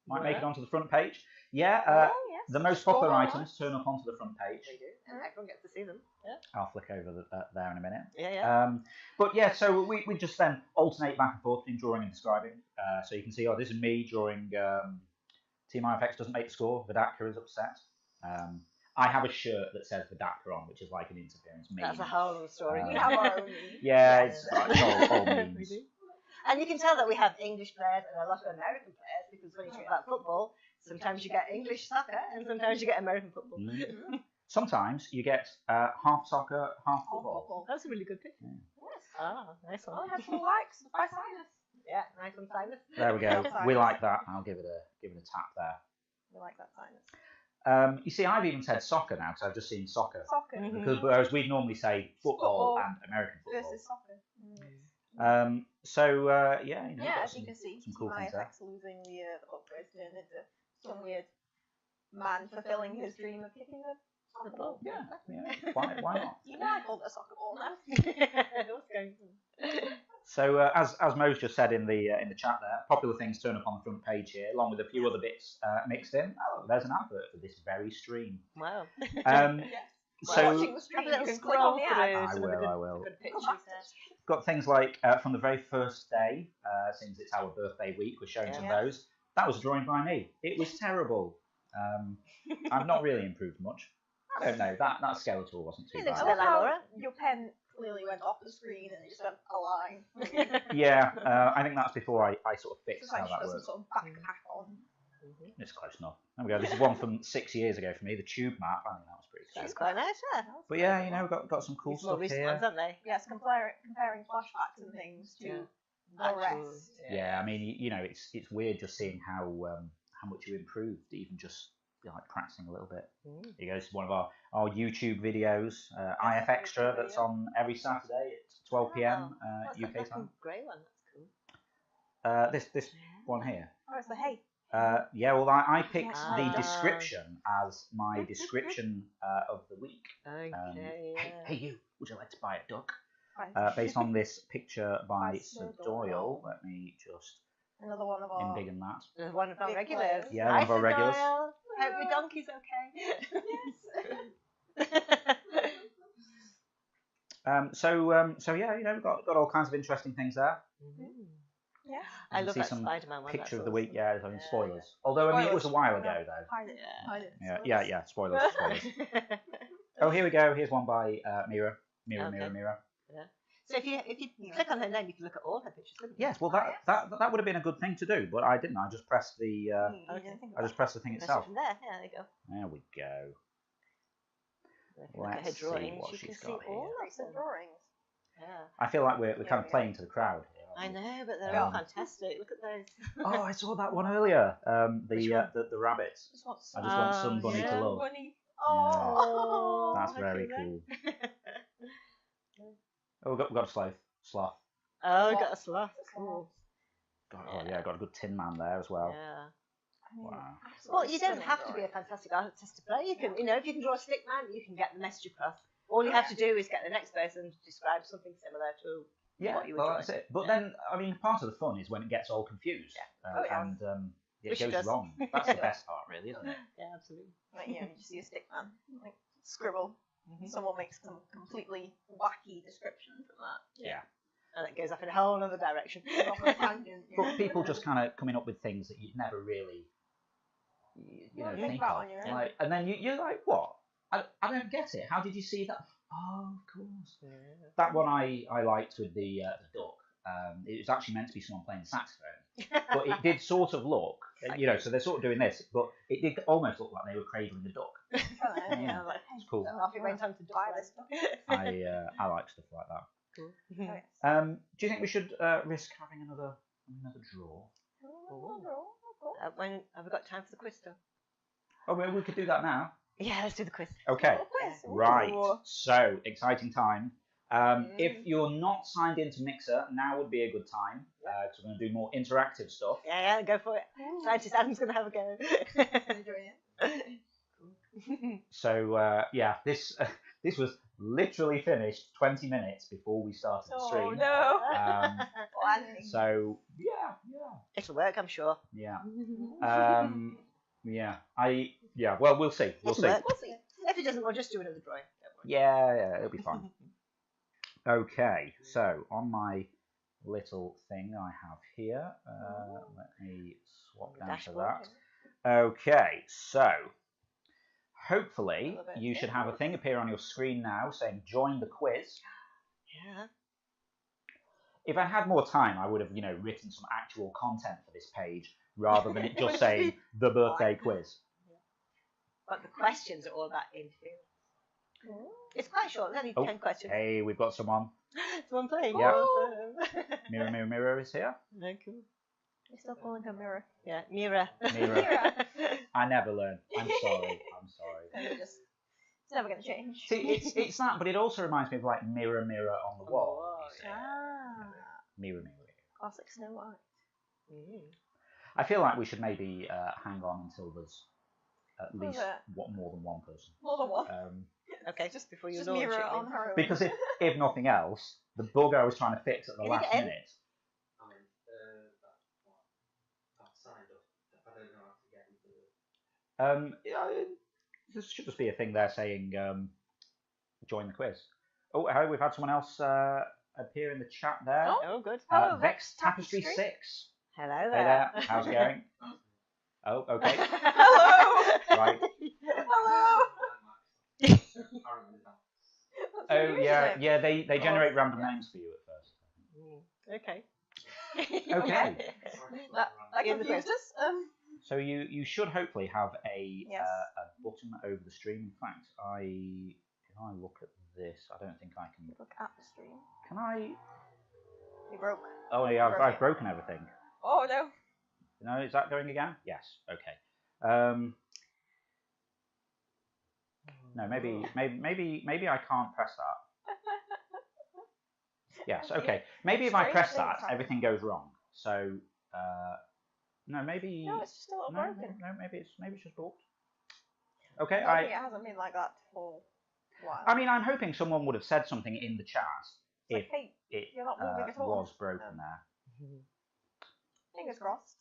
Might make it onto the front page. Yeah, yes. the most popular items turn up onto the front page. They do, and everyone gets to see them. Yeah. I'll flick over there in a minute. Yeah. But yeah, so we just then alternate back and forth in drawing and describing. So you can see, this is me drawing Team IFX doesn't make the score. Vidaka is upset. I have a shirt that says Vidaka on, which is like an interference meme. That's a whole other story. We have our own. Yeah, it's all memes. We do. And you can tell that we have English players and a lot of American players because when you talk about football, sometimes you get English soccer and sometimes you get American football. Sometimes you get half soccer, half football. That's a really good picture. Yes. Ah, nice one. Oh, it has some likes by Sinus. Yeah, nice one, Simon. There we go. Sinus. We like that. I'll give it a tap there. We like that Sinus. You see, I've even said soccer now because I've just seen soccer. Soccer Because whereas we'd normally say football and American football. versus soccer. Yeah, you know, Yeah, got as you can see, some cool Team things there. IFX losing the pub quiz turned into some weird man fulfilling his dream of kicking a soccer ball. Yeah. Why not? You know I called it a soccer ball now. What's going on? So as Mo's just said in the chat there, popular things turn up on the front page here, along with a few other bits mixed in. Oh, there's an advert for this very stream. Wow. So Watching the stream, Have a you little can click on scroll the through. ad. I some of the will, I will. Good pictures there. got things like from the very first day, since it's our birthday week, we're showing some of those. That was a drawing by me. It was terrible. I've not really improved much. I don't know. That Skeletor wasn't too It looks I a bad. bit like love how Laura. your pen clearly went off the screen and it just went a line. Yeah, I think that's before I sort of fixed It's like how she that got some works. sort of backpack on. It's close enough. There we go. This is one from 6 years ago for me. The tube map. I think that was pretty cool. That's quite nice, yeah. But yeah, you know, we've got some cool These more stuff recent here. ones, aren't they? Yes, comparing flashbacks and things to the Actual- rest. Yeah, I mean, you know, it's weird just seeing how much you improved, even just like practicing a little bit. Here goes one of our YouTube videos, IFXday, that's on every Saturday at 12 p.m. UK time. Grey one, that's cool. This one here. Oh, it's the hay. Yeah, well, I picked Ah. the description as my description of the week. Okay, Hey, you, would you like to buy a duck? Right. Based on this picture by By Sir Sir Doyle. Doyle. Let me just Another one of our. embiggen that. There's one of our Big regulars. players. Yeah, one of our Hi, regulars. Doyle. Hope your donkey's okay. So yeah, you know, we've got all kinds of interesting things there. Yeah, Yeah. I You love see that some Spider-Man one. picture that's of the week. awesome. Yeah, I mean spoilers. Although I mean it was a while ago though. Yeah. Spoilers. Oh, here we go. Here's one by Mira. Mira. Yeah. So if you click on her name, you can look at all her pictures. Couldn't you? Yes, well that would have been a good thing to do, but I didn't. I just pressed the thing Press it itself. from there. Yeah, there you go. There we go. If you look at her Let's see drawings, what you she's can see got all here. of them. drawings. Yeah. I feel like we're kind of playing to the crowd here. I aren't we? know, but they're all fantastic. Look at those. Oh, I saw that one earlier. The rabbits. Just want I just want some bunny to love. Bunny. Oh, That's very cool. Oh, we've got a sloth. Oh, we got a sloth. Cool. Oh yeah, got a good Tin Man there as well. Yeah. Wow. Well, you don't have to be a fantastic artist to play. You can, if you can draw a stick man, you can get the message across. All you have to do is get the next person to describe something similar to what you were drawing. That's it. But then, I mean, part of the fun is when it gets all confused and it Which it goes does. wrong. That's the best part, really, isn't it? Yeah, absolutely. Like, you just see a stick man, like scribble. Someone makes some completely wacky description from that. Yeah. And it goes off in a whole other direction. But people just kind of coming up with things that you'd never really, think about of. on your own. Like, and then you're like, what? I don't get it. How did you see that? Oh, of course. Yeah. That one I liked with the duck. It was actually meant to be someone playing the saxophone, but it did sort of look, so they're sort of doing this, but it did almost look like they were cradling the duck. It's cool. Off it went on to buy this stuff. I like stuff like that. Cool. Do you think we should risk having another draw? Have we got time for the quiz still? Oh, well, we could do that now. Yeah, let's do the quiz. Okay. Ooh. Right. So exciting time. If you're not signed into Mixer, now would be a good time because we're going to do more interactive stuff. Yeah, go for it. Scientist Adam's going to have a go. So this was literally finished 20 minutes before we started the stream. Oh no! So It'll work, I'm sure. yeah. Well, we'll see. We'll see. We'll see. If it doesn't, we'll just do another drawing. Yeah, it'll be fun. Okay, so on my little thing I have here, let me swap down to that. Okay, so hopefully you should have a thing appear on your screen now saying join the quiz. Yeah. If I had more time, I would have, written some actual content for this page rather than it just saying the birthday quiz. But the questions are all about interference. It's quite short, there's only 10 questions. Hey, we've got someone. Someone playing? Yeah. Mirror is here. No, cool. You're still calling her Mirror. Yeah, Mira. I never learn. I'm sorry. It's never going to change. See, it's that, but it also reminds me of like mirror on the wall. Mirror. Classic Snow White. I feel like we should maybe hang on until there's at least more than one person. More than one. Okay, just before you Just launch Mirror it. on her own. Because if nothing else, the bug I was trying to fix at the last minute. This should just be a thing there saying join the quiz. Oh, hey, we've had someone else appear in the chat there. Oh, good. Hello, Vex Tapestry 6. Hello Hey there. there, how's it going? Oh, okay. Hello! Right. Hello! Oh, yeah, they generate random names for you at first. Okay. Okay. That confused us. So you should hopefully have a button over the stream. In fact, can I look at this? I don't think I can. Look at the stream. Can I? You broke. Oh yeah, I've broken everything. Oh no. No, is that going again? Yes. Okay. No, maybe I can't press that. Yes. Okay. Maybe if I press that, everything goes wrong. So no, maybe. No, it's just a little broken. No, maybe it's just blocked. Okay. Maybe it hasn't been like that for a while. I mean, I'm hoping someone would have said something in the chat if hey, it you're not moving at all. was broken there. Fingers crossed.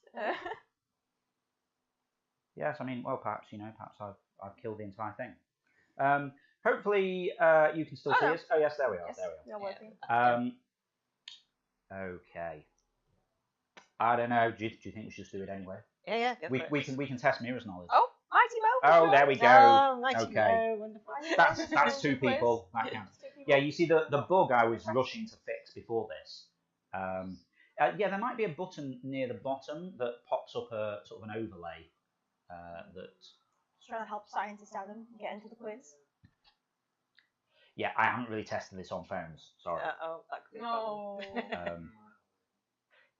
Yes, I mean, well, perhaps I've killed the entire thing. Hopefully, you can still see us. Oh yes, there we are. Yes, There we are. you're working. Okay. I don't know. Do you think we should just do it anyway? Yeah, go for it. We can test Mira's knowledge. Oh, Mighty Mo. Oh, there we go. Oh, Mighty Okay. Mo, wonderful. That's 2 people. That counts. Yeah, you see the bug I was rushing to fix before this. Yeah, there might be a button near the bottom that pops up a sort of an overlay. Just trying to help scientists out and get into the quiz. Yeah, I haven't really tested this on phones. Sorry. Oh, that could be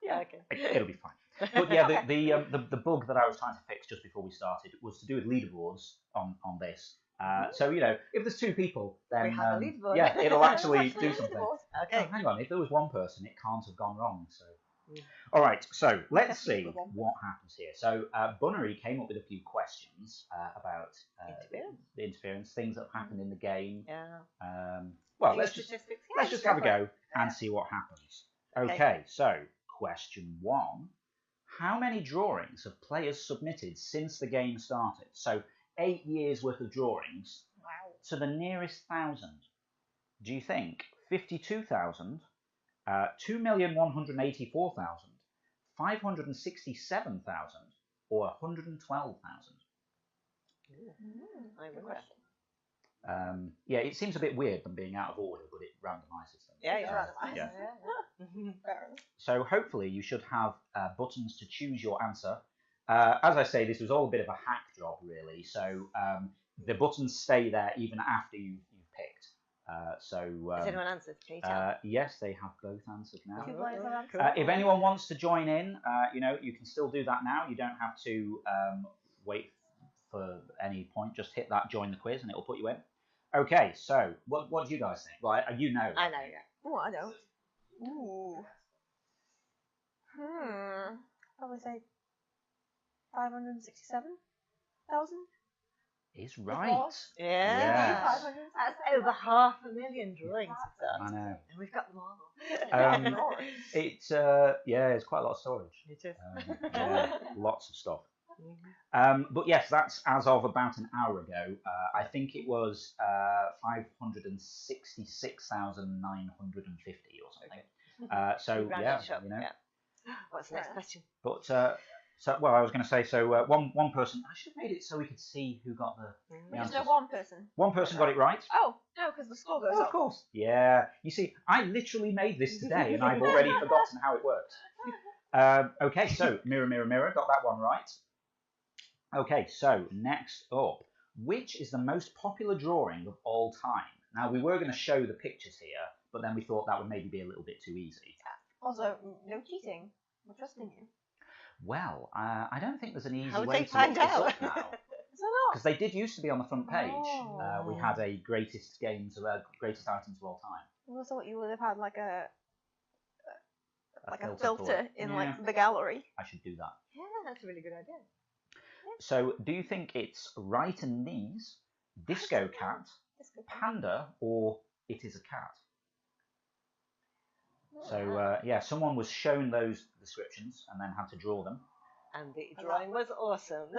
Yeah, okay. It'll be fine. But yeah, the bug that I was trying to fix just before we started was to do with leaderboards on this. So you know, if there's 2 people, then we have a leaderboard. yeah, it'll actually do something. Okay. Oh, hang on, if there was 1 person, it can't have gone wrong. So, all right. So let's see what happens here. So Bunnery came up with a few questions about the interference, things that have happened in the game. Yeah. Well, let's just have a go and see what happens. Okay. So question 1. How many drawings have players submitted since the game started? So 8 years worth of drawings. Wow. To the nearest 1,000. Do you think 52,000, 2,184,000, 567,000, or 112,000? Good question. Yeah, it seems a bit weird them being out of order, but it randomises them. Yeah. So hopefully you should have buttons to choose your answer. As I say, this was all a bit of a hack job, really. So the buttons stay there even after you've picked. Has anyone answered? Can you tell? Yes, they have both answered now. 2 players have answered. If anyone wants to join in, you know, you can still do that now. You don't have to wait for any point. Just hit that join the quiz and it'll put you in. Okay, so what do you guys think? Well, you know. I know, yeah. Oh, I don't. Ooh. Probably say 567,000. Is right. Yeah. Yes. That's over 500,000 drawings we've done. I know. And we've got them all. It's it's quite a lot of storage. It is. Yeah, lots of stuff. But yes, that's as of about an hour ago. I think it was 566,950 or something. So yeah, you know. Yeah. What's the next question? But well, I was going to say one person. I should have made it so we could see who got the Just answers. know 1 person. 1 person got it right. Oh, no, because the score goes Oh, up. of course. Yeah. You see, I literally made this today, and I've already forgotten how it works. Okay, so Mirror got that one right. Okay, so next up, which is the most popular drawing of all time? Now, we were going to show the pictures here, but then we thought that would maybe be a little bit too easy. Also, no cheating. We're trusting you. Well, I don't think there's an easy How would way they to find look this out? up now. Is there not? Because they did used to be on the front page. Oh. We had a greatest items of all time. I thought you would have had like a for filter it. in Yeah. like the gallery. I should do that. Yeah, that's a really good idea. So, do you think it's Right and Knees, Disco Cat, Panda, or It Is a Cat? So, yeah, someone was shown those descriptions and then had to draw them. And the drawing was awesome.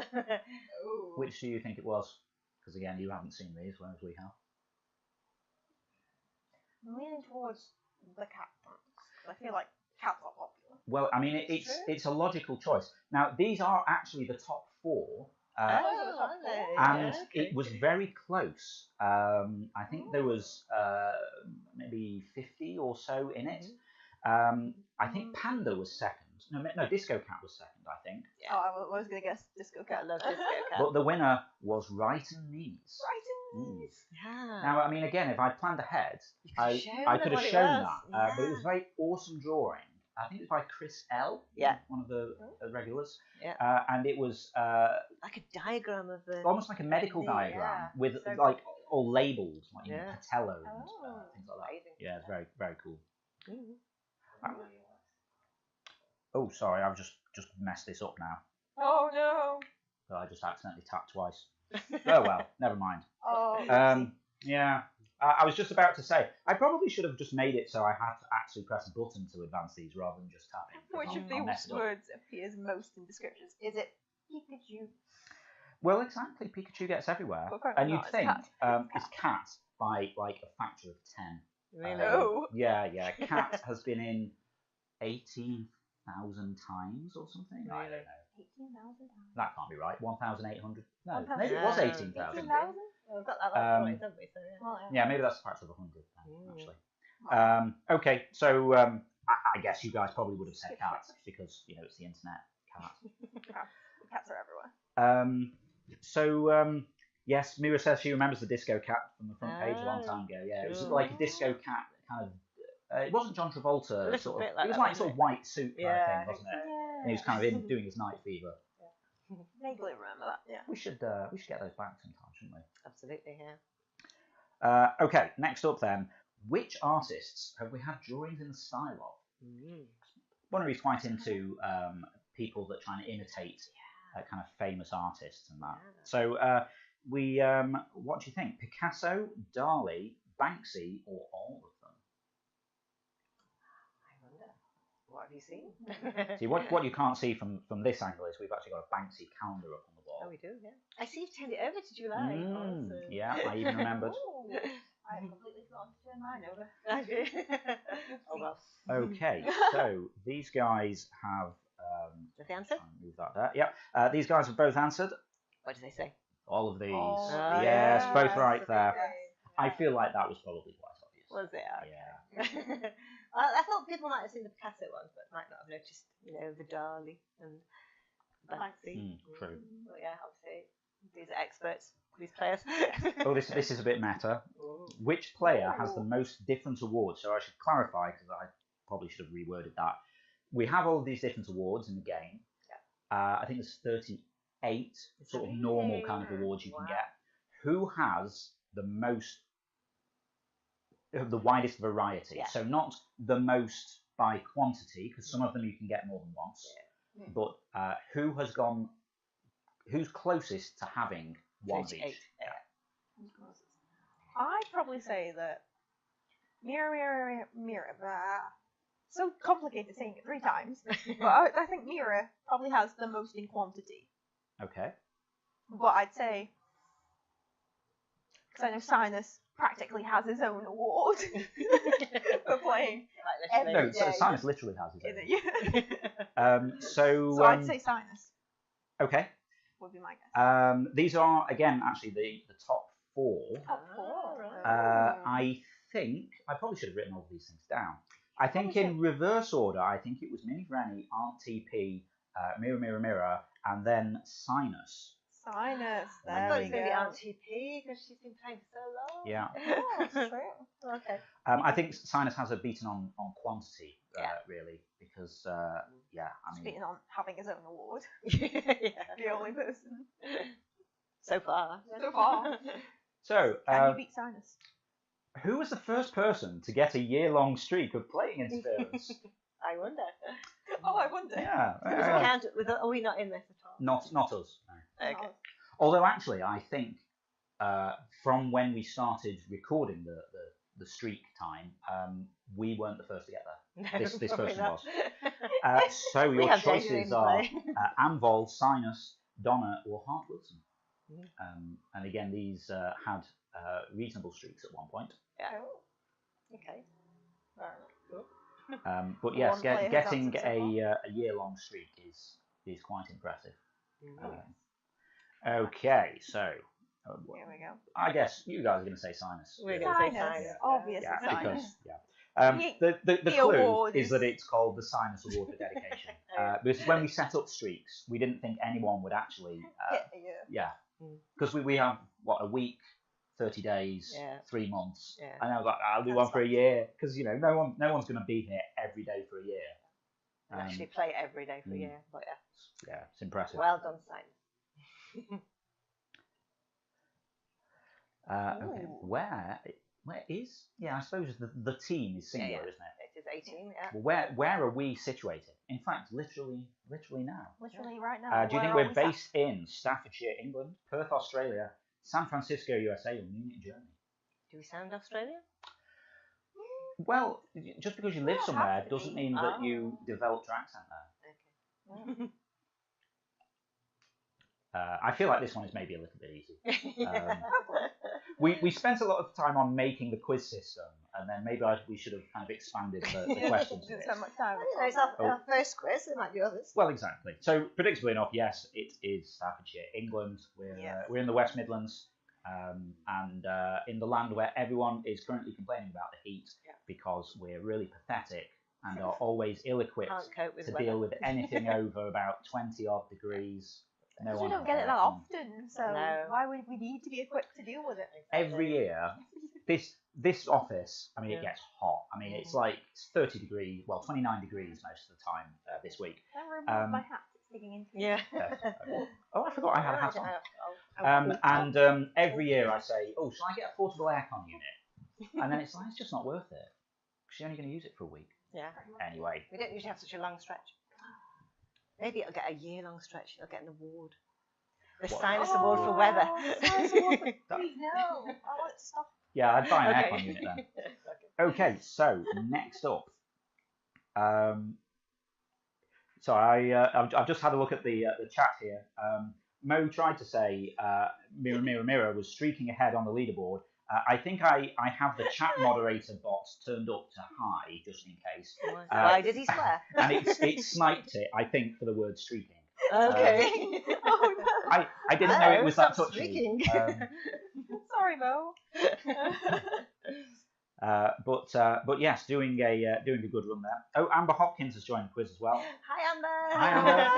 Which do you think it was? Because, again, you haven't seen these, whereas we have. I'm leaning towards the cat ones. I feel like cats are popular. Well, I mean, it's a logical choice. Now, these are actually the top 4. And it was very close. I think there was maybe 50 or so in it. I think Panda was second. No, Disco Cat was second, I think. Yeah. Oh, I was going to guess Disco Cat. I love Disco Cat. But the winner was Right and Knees. Right and Knees. Yeah. Now, I mean, again, if I'd planned ahead, I could have shown that. But it was a very awesome drawing. I think it was by Chris L. Yeah. One of the regulars. Yeah. And it was like a diagram of the... almost like a medical diagram with like all labels, like Patello and things like that. Amazing. Yeah, it's very, very cool. Oh, sorry, I've just messed this up now. Oh no! So I just accidentally tapped twice. Oh well, never mind. Oh. Yeah. I was just about to say, I probably should have just made it so I had to actually press a button to advance these rather than just tapping. Which of these words appears most in descriptions? Is it Pikachu? Well, exactly. Pikachu gets everywhere. And you'd think it's cat by like a factor of 10. Really? Oh. Yeah. Cat has been in 18 1,000 times or something. I don't know. 18,000 times. That can't be right. 1,800. No, 1,000. maybe it was No. 18,000. 18,000? Well, we've got that last point, haven't we? So, yeah. Well, Yeah, maybe that's a factor of 100 then, actually. Well, Okay, so I guess you guys probably would have said cats because it's the internet. Cats. cats are everywhere. Yes, Mira says she remembers the disco cat from the front page a long time ago. Yeah, it was like a disco cat kind of. It wasn't John Travolta. A little bit like it was that, like wasn't sort of it? white suit kind of Yeah, thing, wasn't it? And he was kind of doing his night fever. Vaguely remember that, yeah. We should get those back sometime, shouldn't we? Absolutely, yeah. Okay, next up then, which artists have we had drawings in the style of? Bunnery's quite into people that try and imitate kind of famous artists and that. So what do you think? Picasso, Dali, Banksy, or all of them? I wonder. What have you seen? See, what you can't see from this angle is we've actually got a Banksy calendar up on the wall. Oh, we do, yeah. I see you've turned it over to July. Awesome. Yeah, I even remembered. I completely forgot to turn mine over. Oh, well. Okay, so these guys have... Have they answered? Move that there. Yep. These guys have both answered. What did they say? All of these. Oh, yes, yeah. both right there. Yes. I feel like that was probably quite obvious. Was it? Okay. Yeah. I thought people might have seen the Picasso ones, but might not have noticed, the Dali and Banksy. True. But yeah, obviously, these are experts, these players. Oh, this is a bit meta. Which player has the most different awards? So I should clarify, because I probably should have reworded that. We have all of these different awards in the game. Yeah. I think there's 38 sort of normal kind of awards you can get. Who has the most, the widest variety? Yeah. So not the most by quantity, because some of them you can get more than once. Yeah. But who's closest to having one of each? 38. I'd probably say that Mira. So complicated saying it 3 times. But I think Mira probably has the most in quantity. Okay. But I'd say, because I know Sinus practically has his own award for playing every No, day. Sinus literally has his own. Yeah. So I'd say Sinus okay. would be my guess. These are again actually the top 4. Top 4. I think I probably should have written all of these things down. I think in reverse order. I think it was Mini Granny, Aunt TP, Mira, and then Sinus. Sinus. I There thought we it was going to be go. Aunt TP because she's been playing for so long. Yeah. Oh, that's true. Okay. I think Sinus has a beaten on quantity, Yeah. really, because yeah, I mean, Speaking on having his own award. Yeah. The only person. So far. So far. so Can you beat Sinus? who was the first person to get a year-long streak of playing interference? I wonder. Oh, I wonder. Yeah, Does it count are we not in this at all? not us. No. Okay. Although actually, I think from when we started recording the streak time, we weren't the first to get there. No, This probably person not. was. So We your have choices genuine are play. Anvol, Sinus, Donna, or Hart Wilson. And again, these had reasonable streaks at one point. Yeah. Okay. Cool. But yes, One player has getting answered so a year-long streak is quite impressive. Okay, so Here we go. I guess you guys are going to say Sinus. We're going to say Sinus. Sinus. Obviously Yeah, Sinus. because the The clue award is is- that it's called the Sinus Award for Dedication. Because when we set up streaks, we didn't think anyone would actually, Yeah. because we have a week, 30 days, Yeah. 3 months, Yeah. and I was like, I'll do That's one for a fine. year, because no one's going to be here every day for a year. And actually play it every day for a year. But yeah. Yeah, it's impressive. Well done, Simon. Okay, where is? Yeah, I suppose the team is singular, Yeah. isn't it? It is 18, yeah. Well, where are we situated? In fact, literally now. Literally right now. Do you think where we're are we based in Staffordshire, England, Perth, Australia, San Francisco, USA, or Munich, Germany? Do we sound Australian? Well, just because you live Well, somewhere have to doesn't be. mean that you developed your accent there. Okay. I feel like this one is maybe a little bit easy. at? We spent a lot of time on making the quiz system and then maybe we should have kind of expanded the questions. Didn't spend much time. It's our first quiz. There might be others. Well, exactly. So, predictably enough, yes, it is Staffordshire, England. We're in the West Midlands, and in the land where everyone is currently complaining about the heat because we're really pathetic and are always ill-equipped to deal with anything over about 20 odd degrees. No We don't get it that often, so why would we need to be equipped to deal with it? Every year, this office, I mean, it gets hot. I mean, it's like 30 degrees, well, 29 degrees most of the time this week. I remove my hat, it's digging into me. Yeah. Oh, I forgot I had a hat on. And every year I say, oh, shall I get a portable aircon unit? And then it's like, it's just not worth it, because you're only going to use it for a week. Yeah. Anyway. We don't usually have such a long stretch. Maybe it'll get a year-long stretch. It'll get an award. The Sinus Award for weather. Sinus Award for please, no. I want it to stop. Yeah, I'd buy an aircon unit then. Okay, so next up. So I've just had a look at the chat here. Mo tried to say Mirror, Mirror, Mirror was streaking ahead on the leaderboard. I think I have the chat moderator box turned up to high, just in case. Why did he swear? And it sniped it, I think, for the word streaking. Okay. Oh no. I didn't know it was that stop touchy. Sorry, Mo. But yes, doing a good run there. Oh, Amber Hopkins has joined the quiz as well. Hi, Amber. Hi, Amber.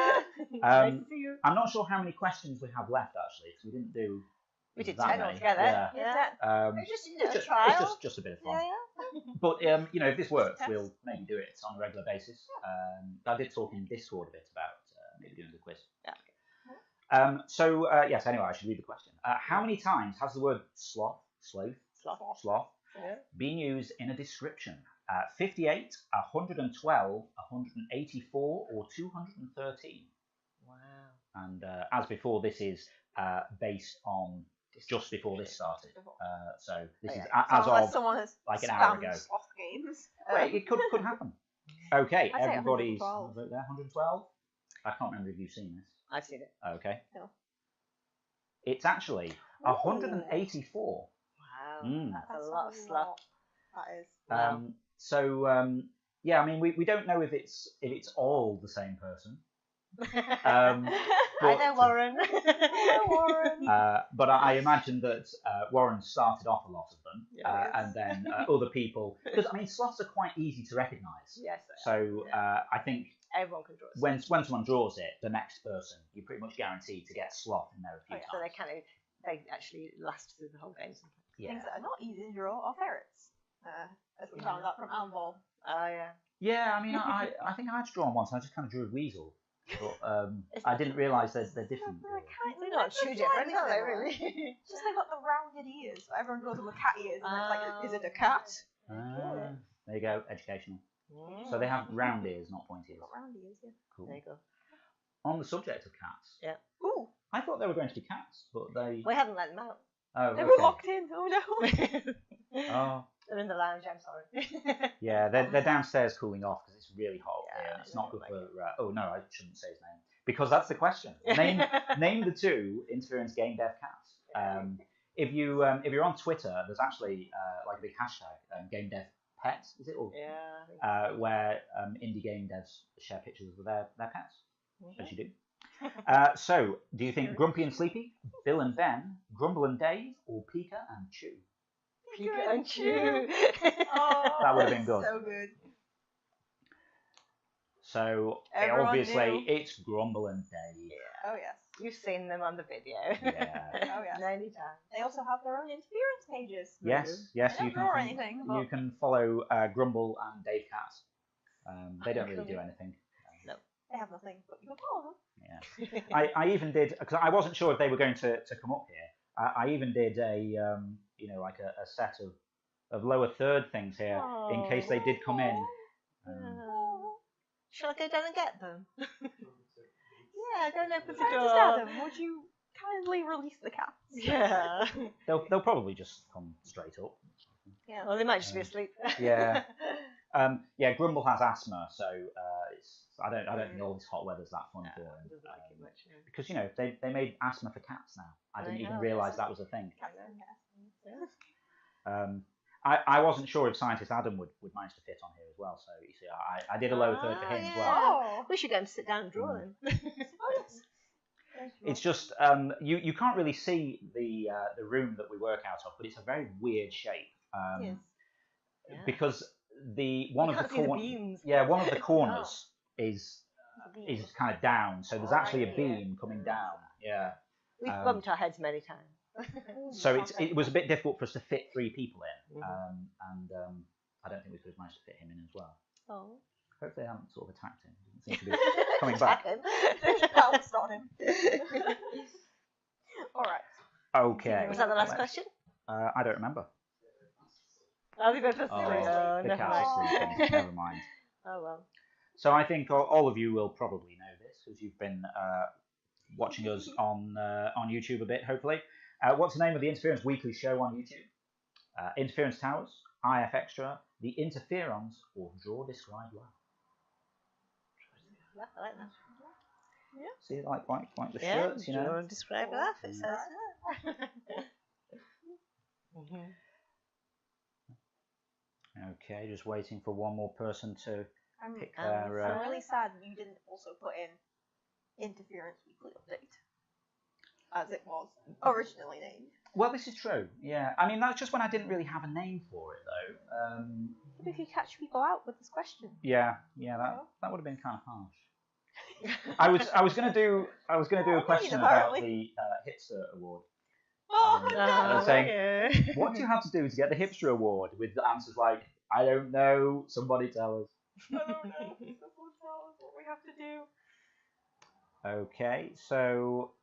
Nice to see you. I'm not sure how many questions we have left actually, because we didn't do. We did that 10 many. altogether. Yeah. It's just, It's trial. just a bit of fun. Yeah. But if this works, we'll maybe do it on a regular basis. I did talk in Discord a bit about maybe doing the quiz. Yeah. Yes. Anyway, I should read the question. How many times has the word sloth been used in a description? 58, 112, 184, or 213? Wow. And as before, this is based on just before this started. So this is as of someone has like an hour ago. Sloth games. Well, it could happen. Okay, I'd say everybody's 112. there. 112. I can't remember if you've seen this. I've seen it. Okay. No. It's actually 184. Wow. That's a lot of sloth. That is. Yeah, I mean, we don't know if it's all the same person. I know Warren. But I imagine that Warren started off a lot of them, and then other people. Because I mean, sloths are quite easy to recognise. Yes. So I think everyone can draw. When someone draws it, the next person, you're pretty much guaranteed to get sloth in there a few times. So they actually last through the whole game sometimes. Yeah. Things that are not easy to draw are ferrets. As we found out from Anvil. Oh yeah. Yeah, I mean, I think I had to draw one once. And I just kind of drew a weasel, but I didn't realise they're different. They're not too different, are they? Really? It's just they've got the rounded ears. Everyone draws them with cat ears, and it's like, is it a cat? There you go, educational. So they have round ears, not pointy ears. Got round ears, yeah. Cool. There you go. On the subject of cats. Yeah. Ooh. I thought they were going to be cats, but they. We haven't let them out. Oh. They were locked in. Oh no. Oh. They're in the lounge. I'm sorry. Yeah, they're downstairs cooling off because it's really hot here, and it's not good for. Oh no, I shouldn't say his name because that's the question. Name the two Interference Game Dev cats. If you're on Twitter, there's actually like a big hashtag Game Dev Pets, is it? Or, where indie game devs share pictures of their pets, as you do. So, do you think Grumpy and Sleepy, Bill and Ben, Grumble and Dave, or Pika and Chew? Pika and Chew. That would have been good. So good. So, Everyone obviously, knew. it's Grumble and Dave. Yeah. Oh yes. You've seen them on the video. Yeah. Oh yes. Many times. They also have their own interference pages. Yes, They you don't draw can. anything, but You can follow Grumble and Dave Cats. They don't really do anything. they have nothing. But you can follow them. Yeah. I even did, because I wasn't sure if they were going to come up here. I even did a like a set of lower third things here in case they did come in. Shall I go down and get them? Yeah, go and open the Just door. Adam, would you kindly release the cats? Yeah. They'll probably just come straight up. Yeah. Well, they might just be asleep. Yeah. Grumble has asthma, so I don't think all this hot weather's that fun for him. Doesn't like it much. Because they made asthma for cats now. I didn't even realise that was a thing. I wasn't sure if Scientist Adam would manage to fit on here as well. So you see, I did a low third for him as well. Oh. We should go and sit down and draw them. It's just you can't really see the room that we work out of, but it's a very weird shape. Yes. Because one of the corners is kind of down, so there's actually a beam coming down. Yeah. We've bumped our heads many times. So it was a bit difficult for us to fit 3 people in, and I don't think we could have managed to fit him in as well. Oh. Hopefully I haven't sort of attacked him. He doesn't seem to be coming back. Pounced on him. All right. Okay. Was that the last question? I don't remember. I'll be first. Oh, the never cat's mind. sleeping. Never mind. Oh well. So I think all of you will probably know this because you've been watching us on YouTube a bit, hopefully. What's the name of the Interference Weekly show on YouTube? Interference Towers, IFXday, The Interferons, or Draw, Describe, Laugh. I like that. Yeah. See, like the shirts, you know. Draw, Describe, Laugh. It says. Okay, just waiting for one more person to pick I'm their. really sad you didn't also put in Interference Weekly Update, as it was originally named. Well, this is true. Yeah, I mean that's just when I didn't really have a name for it, though. Maybe if you catch people out with this question. Yeah, that would have been kind of harsh. I was going to do a question about the Hipster Award. Saying, what do you have to do to get the Hipster Award? With the answers like, I don't know, somebody tell us. I don't know, someone tell us what we have to do. Okay, so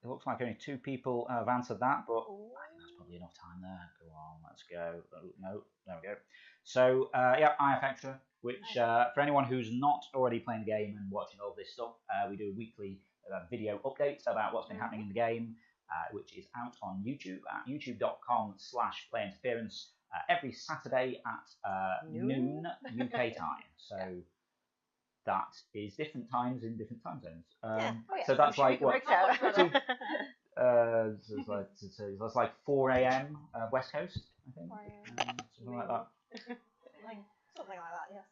it looks like only 2 people have answered that, but I think that's probably enough time there. Go on, let's go. Oh, no, there we go. So, IFXday, which for anyone who's not already playing the game and watching all this stuff, we do a weekly video update about what's been happening in the game. Which is out on YouTube at youtube.com/playinterference every Saturday at noon UK time. So that is different times in different time zones. So that's like what? So that's like 4 a.m. West Coast, I think. Something like that. Something like that, yes.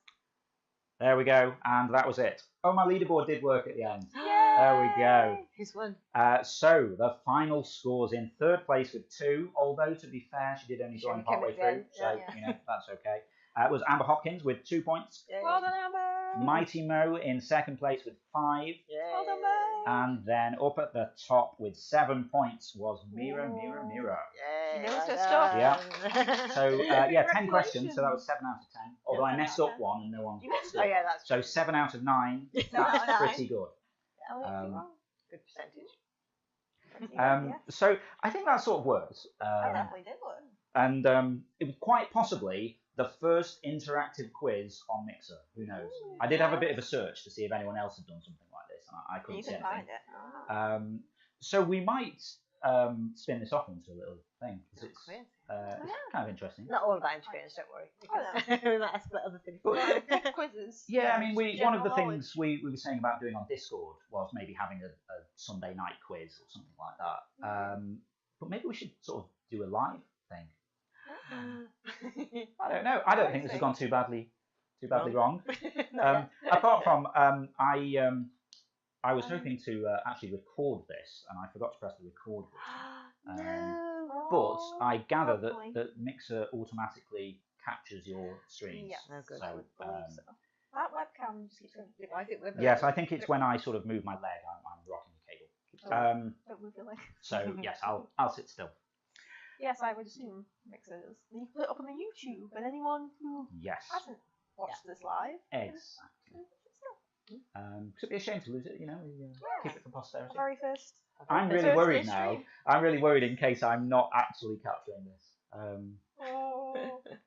There we go, and that was it. Oh, my leaderboard did work at the end. Yay! There we go. Who's won? So the final scores in 3rd place with 2. Although to be fair, she did only join partway through, so you know that's okay. It was Amber Hopkins with 2 points. Well done, Amber. Mighty Mo in 2nd place with 5. Well done, Mo. And then up at the top with 7 points was Mira. She Yay, knows her stuff. Yeah. So 10 questions, so that was 7 out of 10. Although I messed up one and no one got it. Oh yeah, that's So 7 out of 9. That's pretty good. good percentage. So I think that sort of works. That definitely did work. And it was quite possibly the first interactive quiz on Mixer. Who knows? I did have a bit of a search to see if anyone else had done something like this, and I couldn't see anything. Find it. So we might spin this off into a little thing because it's kind of interesting. Not all about interference, don't worry. We might ask about other things. Quizzes. Yeah, I mean, one of the things we were saying about doing on Discord was maybe having a Sunday night quiz or something like that. But maybe we should sort of do a live thing. I don't know. I don't think this has gone too badly wrong. Apart from I was hoping to actually record this, and I forgot to press the record button. But I gather that Mixer automatically captures your streams. Yes, Oh, good. So, that webcam keeps going. yes, I think it's when I sort of move my leg, I'm rocking the cable. Don't move your leg. So yes, I'll sit still. Yes, I would assume Mixer does. Then you put it up on the YouTube, and anyone who hasn't watched this live. Exactly. Because it'd be a shame to lose it, you know. Keep it for posterity. The very first. I'm really worried now. I'm really worried in case I'm not actually capturing this.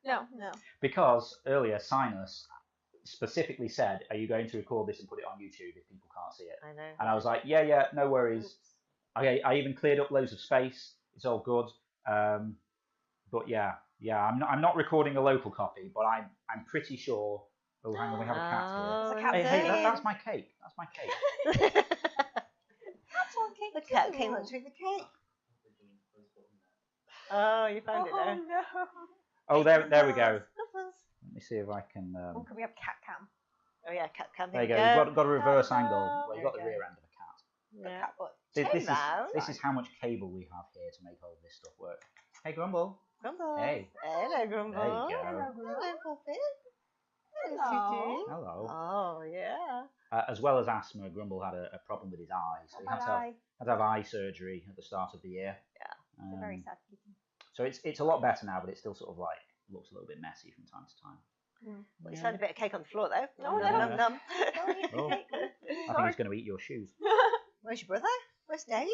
No. Because earlier Sinus specifically said, "Are you going to record this and put it on YouTube if people can't see it?" I know. And I was like, "Yeah, no worries." Okay, I even cleared up loads of space. It's all good. But yeah, I'm not recording a local copy, but I'm pretty sure. Oh, hang on, we have a cat here. Hey, that's my cake. That's my cake. That's one cake. The cat came up to the cake. Oh, you found it there. Oh no. Oh, there we go. Snuffles. Let me see if I can. Oh, can we have cat cam? Oh yeah, cat cam. There you go. You've got a reverse angle. Well, you've got the There you rear end of a cat. Yeah. Cat butt. This is how much cable we have here to make all this stuff work. Hey, Grumble. Grumble. Hey. Hello, Grumble. There you go. Hello, Puppet. Hello. Hello. Oh yeah. As well as asthma, Grumble had a problem with his eye, so he had to have eye surgery at the start of the year. Yeah. It's a very sad kitty. So it's a lot better now, but it still sort of like looks a little bit messy from time to time. Well, he's found a bit of cake on the floor though. No, Num, no. num. Oh, I think he's going to eat your shoes. Where's your brother? Where's Dave?